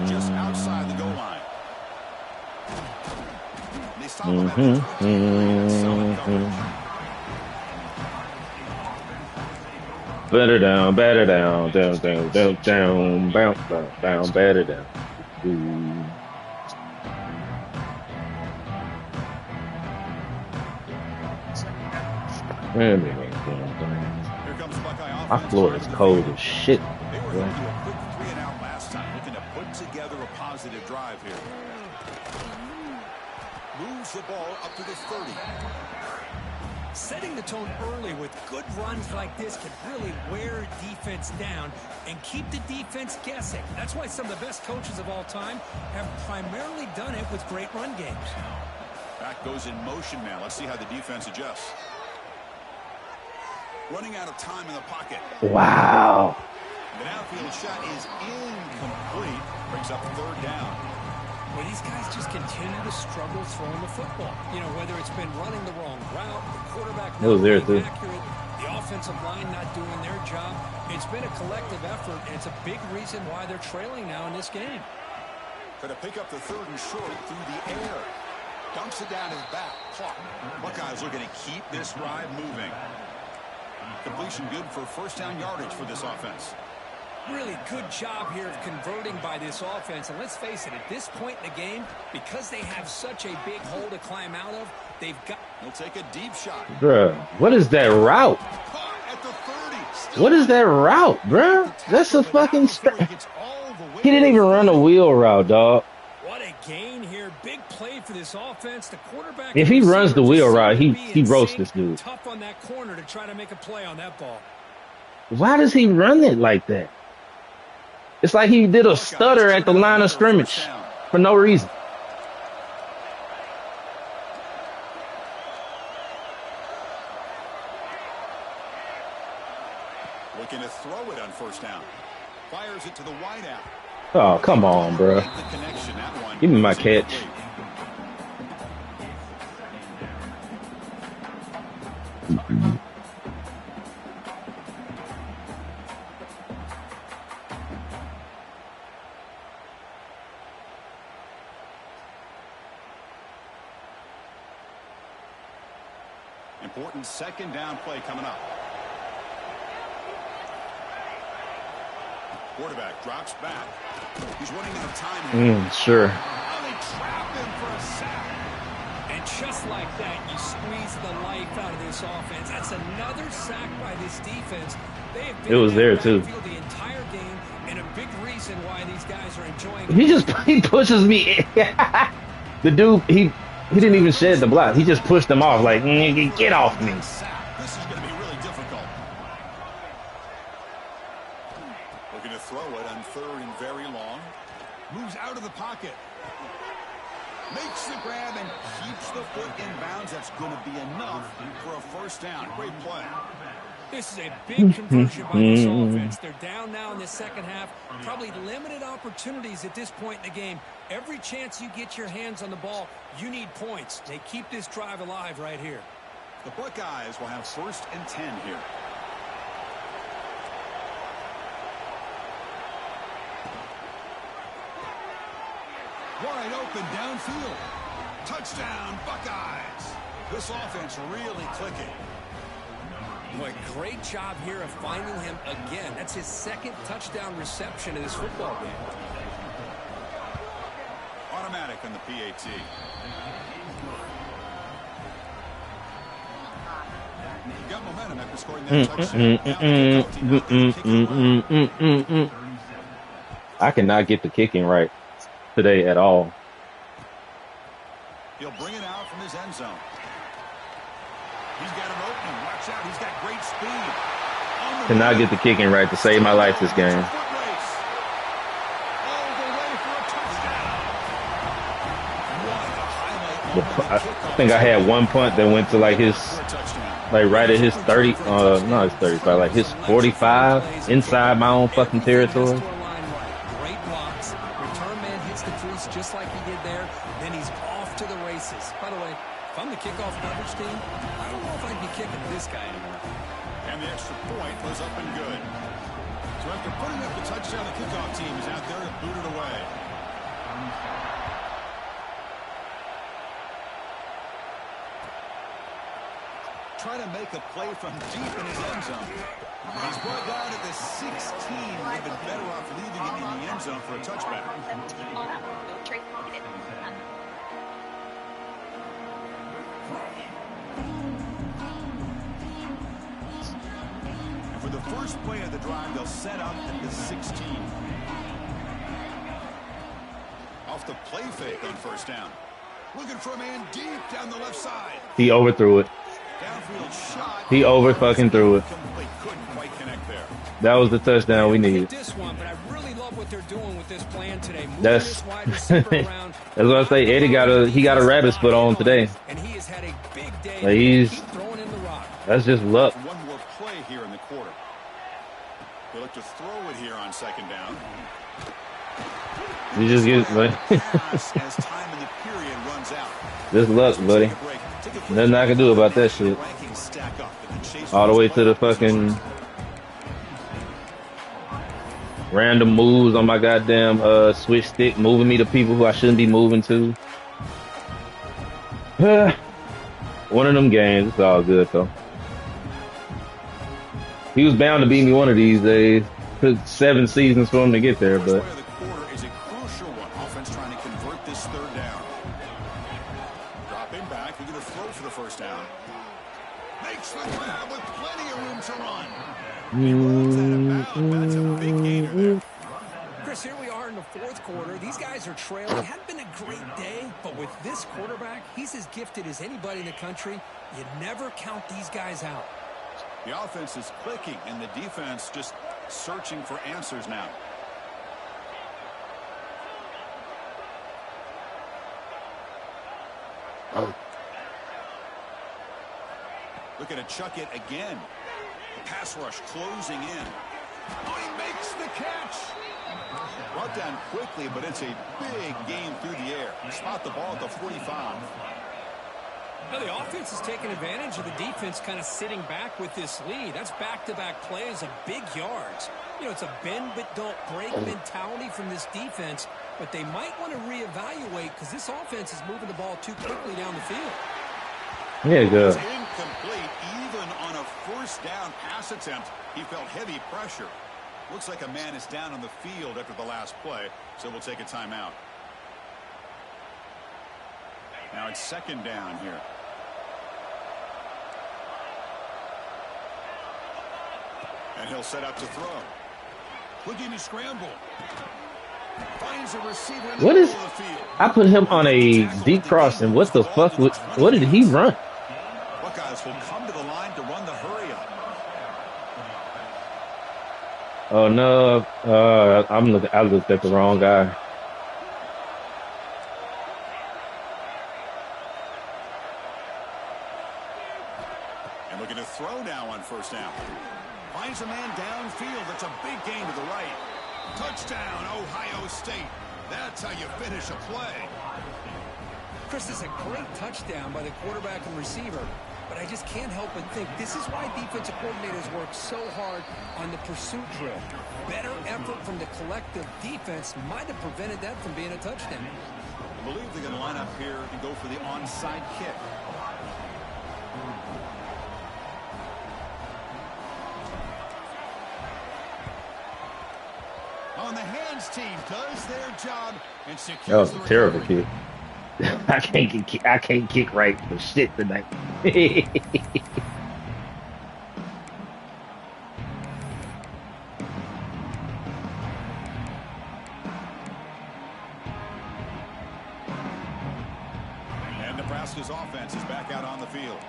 Just outside the goal line. They stop Better down, better down, down, down, down, down, bounce, down, better down. My floor is cold as shit. They were able to do a quick 3-and-out last time, looking to put together a positive drive here. Moves the ball up to the 30. Setting the tone early with good runs like this can really wear defense down and keep the defense guessing. That's why some of the best coaches of all time have primarily done it with great run games. Attack goes in motion now. Let's see how the defense adjusts. Running out of time in the pocket. Wow. The downfield shot is incomplete. Brings up third down. Well, these guys just continue to struggle throwing the football. You know, whether it's been running the wrong route, the quarterback not being accurate, the offensive line not doing their job. It's been a collective effort, and it's a big reason why they're trailing now in this game. Going to pick up the third and short through the air. Dumps it down his back. Clock. Buckeyes looking to keep this drive moving. Completion good for first down yardage for this offense. Really good job here of converting by this offense. And let's face it, at this point in the game, because they have such a big hole to climb out of, they've got... He'll take a deep shot. Bruh, what is that route? At the 30. What is that route, bruh? That's a fucking... He didn't even run a wheel route, dog. What a gain here. Big play for this offense. The quarterback... If he runs the wheel route, he roasts this dude. Tough on that corner to try to make a play on that ball. Why does he run it like that? It's like he did a stutter at the line of scrimmage for no reason. Looking to throw it on first down. Fires it to the wide out. Oh, come on, bro. Give me my catch. Important second down play coming up. Quarterback drops back. He's running out of time. Sure. Now they trap him for a sack. And just like that, you squeeze the life out of this offense. That's another sack by this defense. They have been it was there too. The entire game, and a big reason why these guys are enjoying. He pushes me. The dude, he didn't even shed the block. He just pushed him off like, get off me. This is going to be really difficult. Looking to throw it on third and very long. Moves out of the pocket. Makes the grab and keeps the foot in bounds. That's going to be enough for a first down. Great play. This is a big conversion by this offense. They're down now in the second half. Probably limited opportunities at this point in the game. Every chance you get your hands on the ball, you need points. They keep this drive alive right here. The Buckeyes will have first and 10 here. Wide open downfield. Touchdown, Buckeyes. This offense really clicking. Boy, great job here of finding him again. That's his second touchdown reception of this football game. Automatic on the PAT. Got momentum after scoring that touchdown. I cannot get the kicking right today at all. He'll bring it out from his end zone. He's got him open. Watch out. He's got great speed. Cannot get the kicking right to save my life this game. I think I had one punt that went to like his, like right at his 30, no, his 35, like his 45 inside my own fucking territory. Great blocks. Return man hits the crease just like he did there. Then he's off to the races. By the way, if I'm the kickoff coverage team, I don't know if I'd be kicking this guy anymore. And the extra point was up and good. So after putting up the touchdown, the kickoff team is out there to boot it away. Trying to make a play from deep in his end zone. He's brought down at the 16. Would have been better off leaving it in the end zone for a touchback. And for the first play of the drive, they'll set up at the 16. Off the play fake on first down. Looking for a man deep down the left side. He overthrew it. He over fucking threw it. That was the touchdown we needed. This one, but I really love what they're doing with this plan today. That's That's what I say. Eddie got a rabbit's foot on today. And he has had a big day. Like Keep throwing in the rock. That's just luck. One more play here in the quarter. They look to throw it here on second down. You just get like as time in the period runs out. just luck, buddy. Nothing I can do about that shit. All the way to the fucking random moves on my goddamn switch stick, moving me to people who I shouldn't be moving to. One of them games, it's all good though. He was bound to beat me one of these days. Took 7 seasons for him to get there, but The quarter is a crucial one. Offense trying to convert this third down. Dropping back, he's going to throw for the first down. Makes the grab with plenty of room to run. He runs out of bounds, but it's a big gainer there. Chris, here we are in the fourth quarter. These guys are trailing. It hadn't been a great day, but with this quarterback, he's as gifted as anybody in the country. You never count these guys out. The offense is clicking, and the defense just searching for answers now. Looking to chuck it again. The pass rush closing in. Oh, he makes the catch. Brought down quickly, but it's a big game through the air. Spot the ball at the 45. Now the offense is taking advantage of the defense kind of sitting back with this lead. That's back-to-back plays of big yards. You know, it's a bend but don't break mentality from this defense, but they might want to reevaluate because this offense is moving the ball too quickly down the field. yeah, good. It's incomplete. Even on a first down pass attempt, he felt heavy pressure. Looks like a man is down on the field after the last play, so we'll take a timeout. Now it's second down here. And he'll set up to throw. Looking to scramble. Finds a receiver in the middle of the field. I put him on a deep cross, and what the fuck? What did he run? Buckeyes will come to the line to run the hurry up. Oh no! I looked at the wrong guy. And looking to throw now on first down. Finds a man downfield. That's a big gain to the right. Touchdown, Ohio State. That's how you finish a play. Chris, is a great touchdown by the quarterback and receiver, but I just can't help but think this is why defensive coordinators work so hard on the pursuit drill. Better effort from the collective defense might have prevented that from being a touchdown. I believe they're going to line up here and go for the onside kick. On the hands team does their job and secures. That was a terrible kick. I can't kick right for shit tonight. And Nebraska's offense is back out on the field.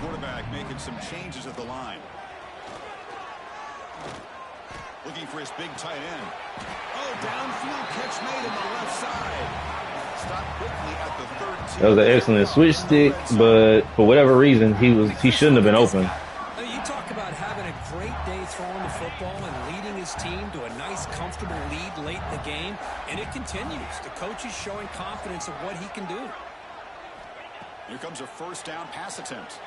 Quarterback making some changes at the line. Looking for his big tight end. Oh, downfield catch made on the left side. Stopped quickly at the 13. That was an excellent switch stick, but for whatever reason, he shouldn't have been open. You talk about having a great day throwing the football and leading his team to a nice, comfortable lead late in the game, and it continues. The coach is showing confidence of what he can do. Here comes a first down pass attempt.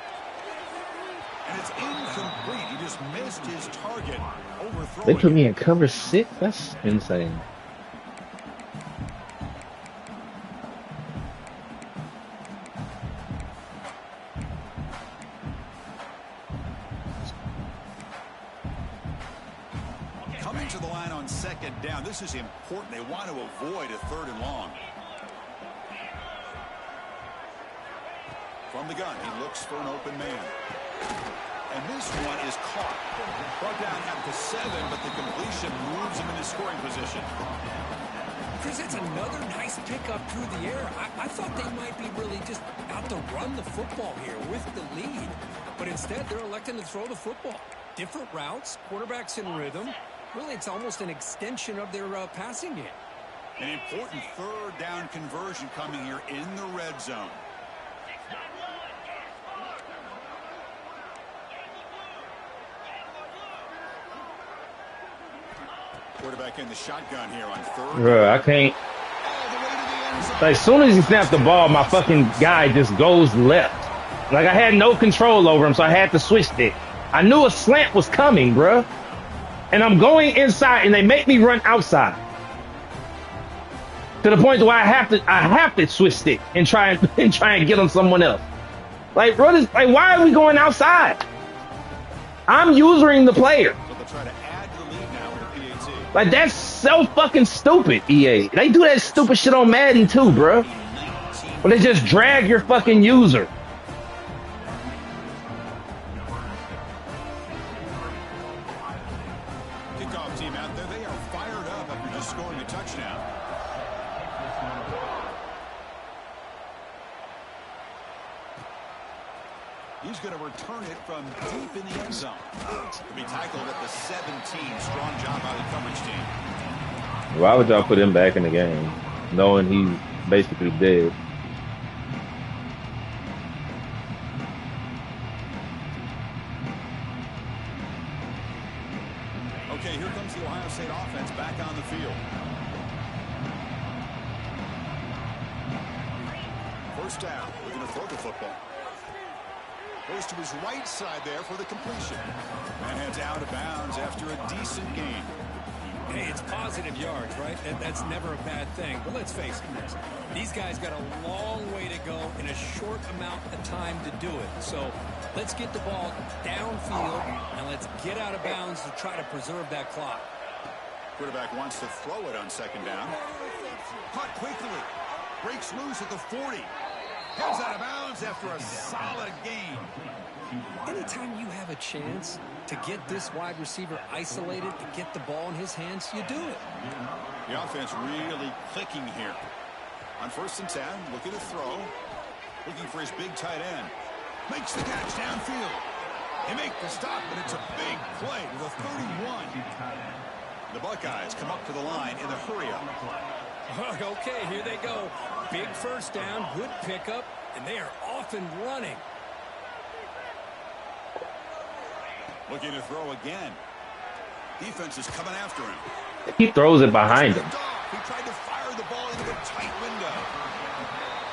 And it's incomplete. He just missed his target. Overthrowing. They put me in cover 6? That's insane. Coming to the line on second down. This is important. They want to avoid a third and long. From the gun, he looks for an open man. And this one is caught. Brought down at the 7, but the completion moves him into scoring position. Chris, it's another nice pickup through the air. I thought they might be really just out to run the football here with the lead. But instead, they're electing to throw the football. Different routes, quarterbacks in rhythm. Really, it's almost an extension of their passing game. An important third down conversion coming here in the red zone. Quarterback in the shotgun here on third. Bro, I can't. Like, as soon as he snapped the ball, my fucking guy just goes left. Like, I had no control over him, so I had to switch it. I knew a slant was coming, bro. And I'm going inside, and they make me run outside. To the point where I have to switch stick and try and get on someone else. Like, bro, why are we going outside? I'm using the player. So they'll try to add to the lead now in the PAT. Like, that's so fucking stupid, EA. They do that stupid shit on Madden too, bro. But they just drag your fucking user. Kickoff team out there, they are fired up after just scoring a touchdown. He's going to return it from deep in the end zone. To be tackled at the 17. Strong job by the coverage team. Why would y'all put him back in the game, knowing he's basically dead? Okay, here comes the Ohio State offense back on the field. First down, we're going to throw the football. Goes to his right side there for the completion. And heads out of bounds after a decent gain. Hey, it's positive yards, right? That's never a bad thing. But let's face it, these guys got a long way to go in a short amount of time to do it. So let's get the ball downfield, and let's get out of bounds to try to preserve that clock. Quarterback wants to throw it on second down. Caught quickly. Breaks loose at the 40. Heads out of bounds after a solid gain. Anytime you have a chance to get this wide receiver isolated, to get the ball in his hands, you do it. The offense really clicking here. On 1st and 10, looking to throw. Looking for his big tight end. Makes the catch downfield. They make the stop, but it's a big play with a 31. The Buckeyes come up to the line in the hurry-up. Okay, here they go. Big first down, good pickup, and they are off and running. Looking to throw again. Defense is coming after him. He throws it behind him. He tried to fire the ball into a tight window.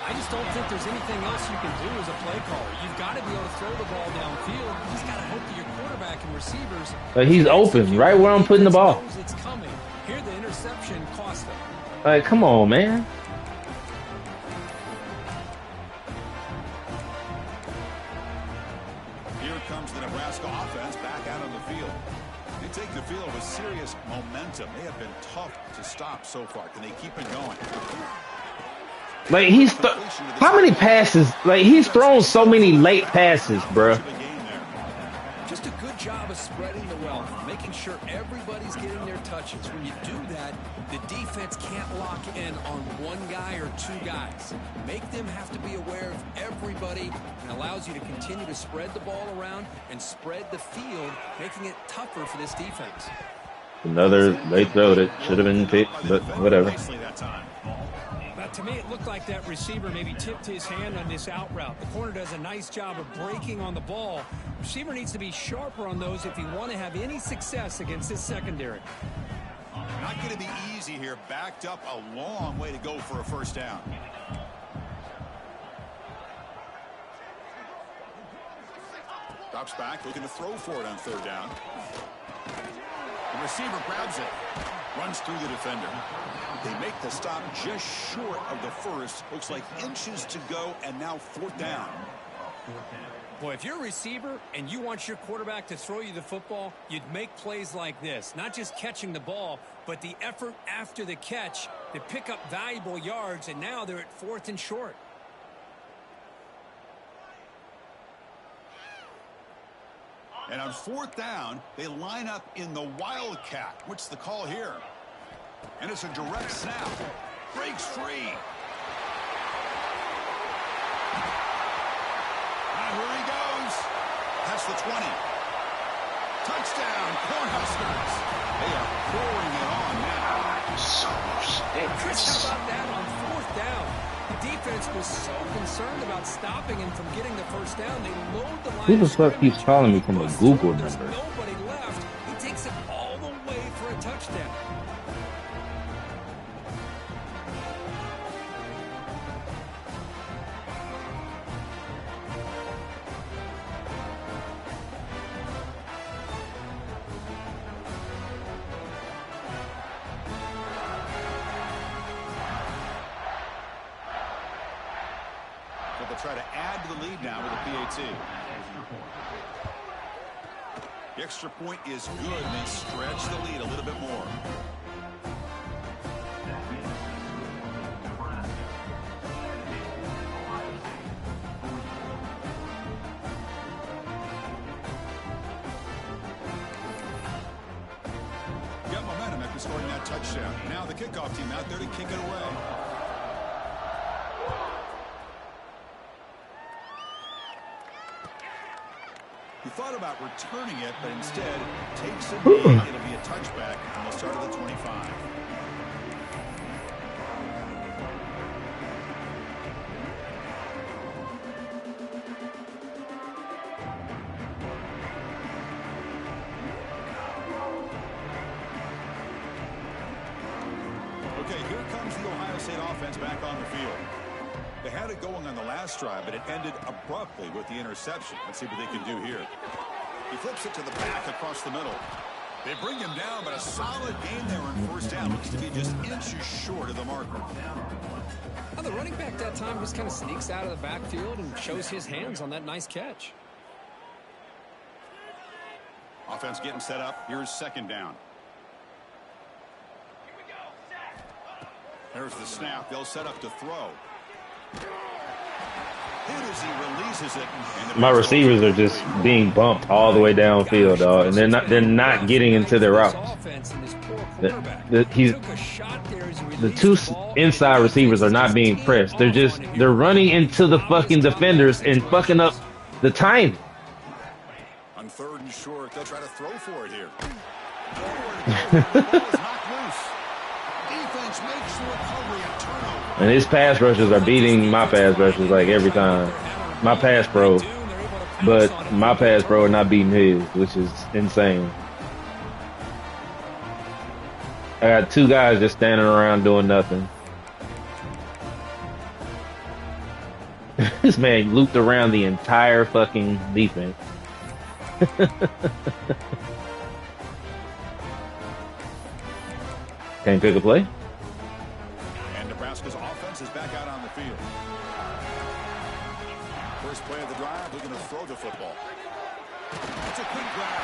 I just don't think there's anything else you can do as a play caller. You've got to be able to throw the ball downfield. You just got to hope that your quarterback and receivers. Like, he's open right where I'm putting the ball. It's coming. Here, the interception cost them. Like, come on, man. Here comes the Nebraska offense back out on the field. They take the field with serious momentum. They have been tough to stop so far. Can they keep it going? Like, how many passes? Like, he's thrown so many late passes, bruh. Just a good job of spreading the wealth, making sure everybody's getting their touches. When you do that, the defense can't lock in on one guy or two guys. Make them have to be aware of everybody, and allows you to continue to spread the ball around and spread the field, making it tougher for this defense. Another late throw that should have been picked, but whatever. To me, it looked like that receiver maybe tipped his hand on this out route. The corner does a nice job of breaking on the ball. Receiver needs to be sharper on those if you want to have any success against this secondary. Not going to be easy here. Backed up a long way to go for a first down. Drops back, looking to throw for it on third down. The receiver grabs it. Runs through the defender. They make the stop just short of the first. Looks like inches to go, and now fourth down. Boy, if you're a receiver and you want your quarterback to throw you the football, you'd make plays like this. Not just catching the ball, but the effort after the catch to pick up valuable yards, and now they're at 4th and short. And on fourth down, they line up in the Wildcat. What's the call here? And it's a direct snap. Breaks free. And here he goes. That's the 20. Touchdown, Cornhuskers. They are pouring it on now. So Hey, Chris, how about that on 4th down? The defense was so concerned about stopping him from getting the first down. They load the line. Who the fuck keeps calling me from a Google There's number? nobody left. He takes it all the way for a touchdown. They'll try to add to the lead now with a PAT. The extra point is good, and they stretch the lead a little bit more. Got momentum after scoring that touchdown. Now the kickoff team out there to kick it away. He thought about returning it, but instead takes a knee. It'll be a touchback, and we'll start at the 25. Okay, here comes the Ohio State offense back on the field. They had it going on the last drive, but it ended abruptly with the interception. Let's see what they can do here. He flips it to the back across the middle. They bring him down, but a solid game there on 1st down. Looks to be just inches short of the marker. Well, the running back that time just kind of sneaks out of the backfield and shows his hands on that nice catch. Offense getting set up. Here's 2nd down. There's the snap. They'll set up to throw. My receivers are just being bumped all the way downfield, dog, and they're not getting into their routes. The 2 inside receivers are not being pressed. They're running into the fucking defenders and fucking up the timing. On 3rd and short, they'll try to throw for it here. Defense makes the recovery a turnover. And his pass rushers are beating my pass rushers like every time. My pass pro, but my pass pro are not beating his, which is insane. I got 2 guys just standing around doing nothing. This man looped around the entire fucking defense. Can't pick a play. And Nebraska's offense is back out on the field. First play of the drive, they're going to throw the football. It's a quick grab.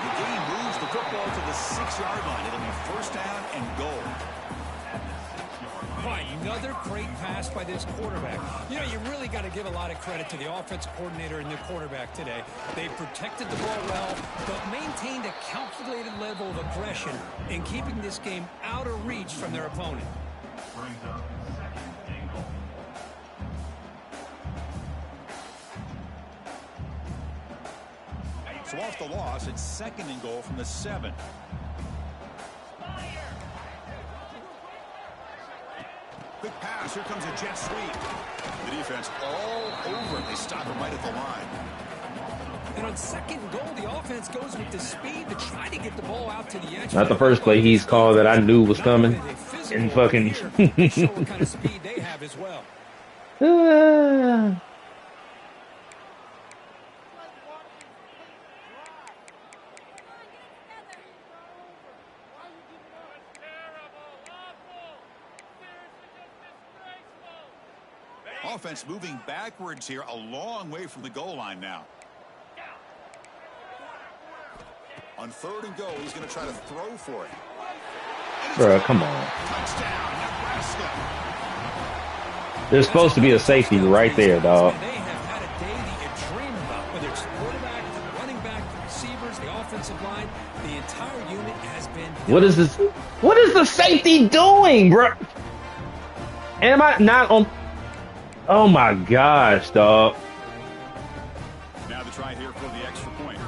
The game moves the football to the 6-yard line. It'll be 1st down and goal. Another great pass by this quarterback. You know, you really got to give a lot of credit to the offensive coordinator and the quarterback today. They protected the ball well, but maintained a calculated level of aggression in keeping this game out of reach from their opponent. So off the loss, it's 2nd and goal from the 7. Quick pass. Here comes a jet sweep. The defense all over. They stop him right at the line. And on 2nd and goal, the offense goes with the speed to try to get the ball out to the edge. Not the first play he's called that I knew was coming. And fucking. Show what kind of speed they have as well. Offense moving backwards here, a long way from the goal line now. On 3rd and goal, he's going to try to throw for it. Bro, come on. Touchdown, Nebraska. There's supposed to be a safety right there, dog. They have had a day that you dream about, whether it's quarterback, running back, the receivers, the offensive line. The entire unit has been. What is this? What is the safety doing, bro? Am I not on? Oh my gosh, dog. Now the try here for the extra point.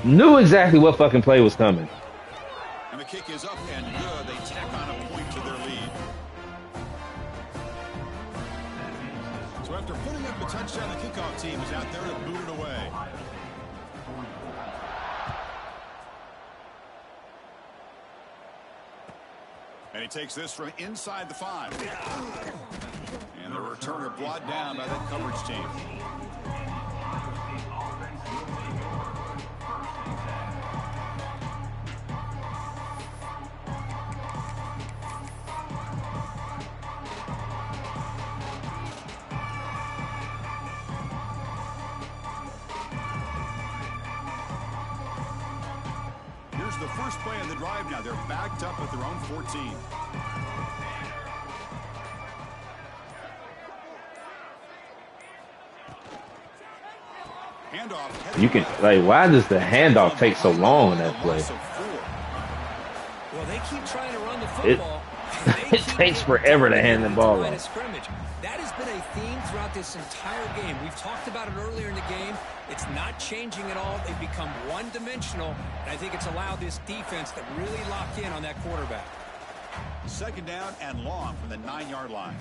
Knew exactly what fucking play was coming. And the kick is up and good. They tack on a point to their lead. So after putting up a touchdown, the kickoff team is out there to boot it away. And he takes this from inside the 5. And the returner brought down by that coverage team. Here's the first play of the drive now. They're backed up at their own 14. You can, like, why does the handoff take so long in that play? Well, they keep trying to run the football. It takes forever to hand the ball off. That has been a theme throughout this entire game. We've talked about it earlier in the game. It's not changing at all. They've become one-dimensional, and I think it's allowed this defense to really lock in on that quarterback. Second down and long from the 9-yard line.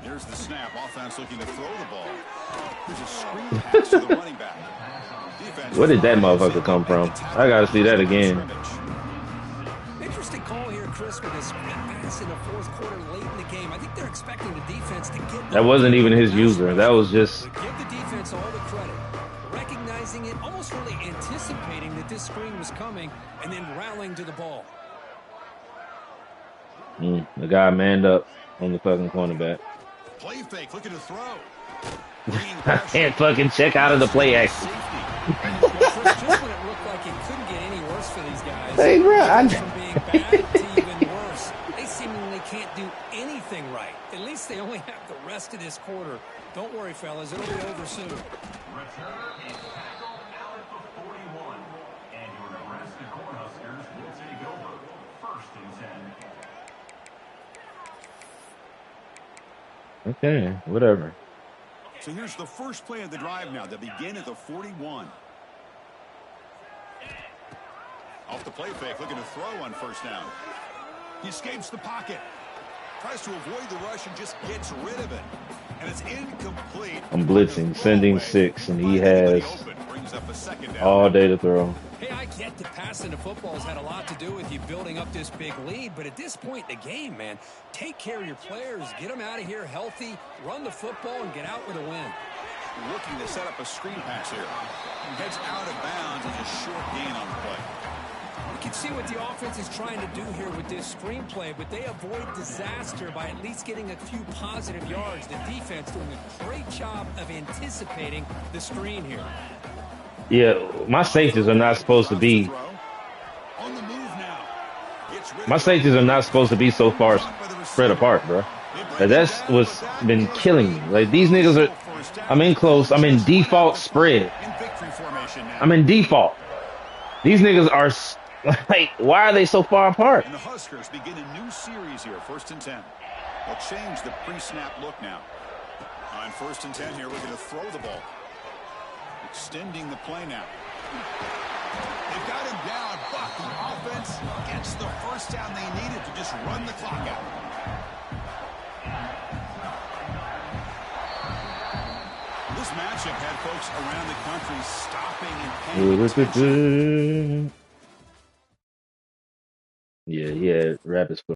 Here's the snap. Offense looking to throw the ball. Here's a screen pass to the running back. Defense, where did that motherfucker come from? I gotta see that again. Interesting call here, Chris, with a screen pass in the fourth quarter late in the game. I think they're expecting the defense to get that wasn't even his user. That was just give the defense all the credit, recognizing it, almost really anticipating that this screen was coming, and then rallying to the ball. The guy manned up on the fucking cornerback. Play fake, looking to throw. I can't fucking check out of the play action. Just when it looked like it couldn't get any worse for these guys. Hey, bro, From being bad to even worse, they seemingly can't do anything right. At least they only have the rest of this quarter. Don't worry, fellas, it'll be over soon. Returner is tackled out at the 41, and your Nebraska Cornhuskers will take over 1st and 10. Okay, whatever. So here's the first play of the drive now. They begin at the 41. Off the play fake, looking to throw on first down. He escapes the pocket. Tries to avoid the rush and just gets rid of it. And it's incomplete. I'm blitzing, sending 6, and he has all day to throw. Hey, I get that passing the football has had a lot to do with you building up this big lead, but at this point in the game, man, take care of your players, get them out of here healthy, run the football, and get out with a win. Looking to set up a screen pass here. Gets out of bounds and a short gain on the play. You can see what the offense is trying to do here with this screenplay, but they avoid disaster by at least getting a few positive yards. The defense doing a great job of anticipating the screen here. Yeah, my safeties are not supposed to be. My safeties are not supposed to be so far spread apart, bro. Like, that's what's been killing me. Like, these niggas are. I'm in close. I'm in default spread. I'm in default. These niggas are. Like, why are they so far apart? And the Huskers begin a new series here, 1st and 10. They'll change the pre-snap look now. On 1st and 10 here, looking to throw the ball. Extending the play now. They've got him down, but the offense gets the first down they needed to just run the clock out. This matchup had folks around the country stopping and paying attention. Yeah, rapid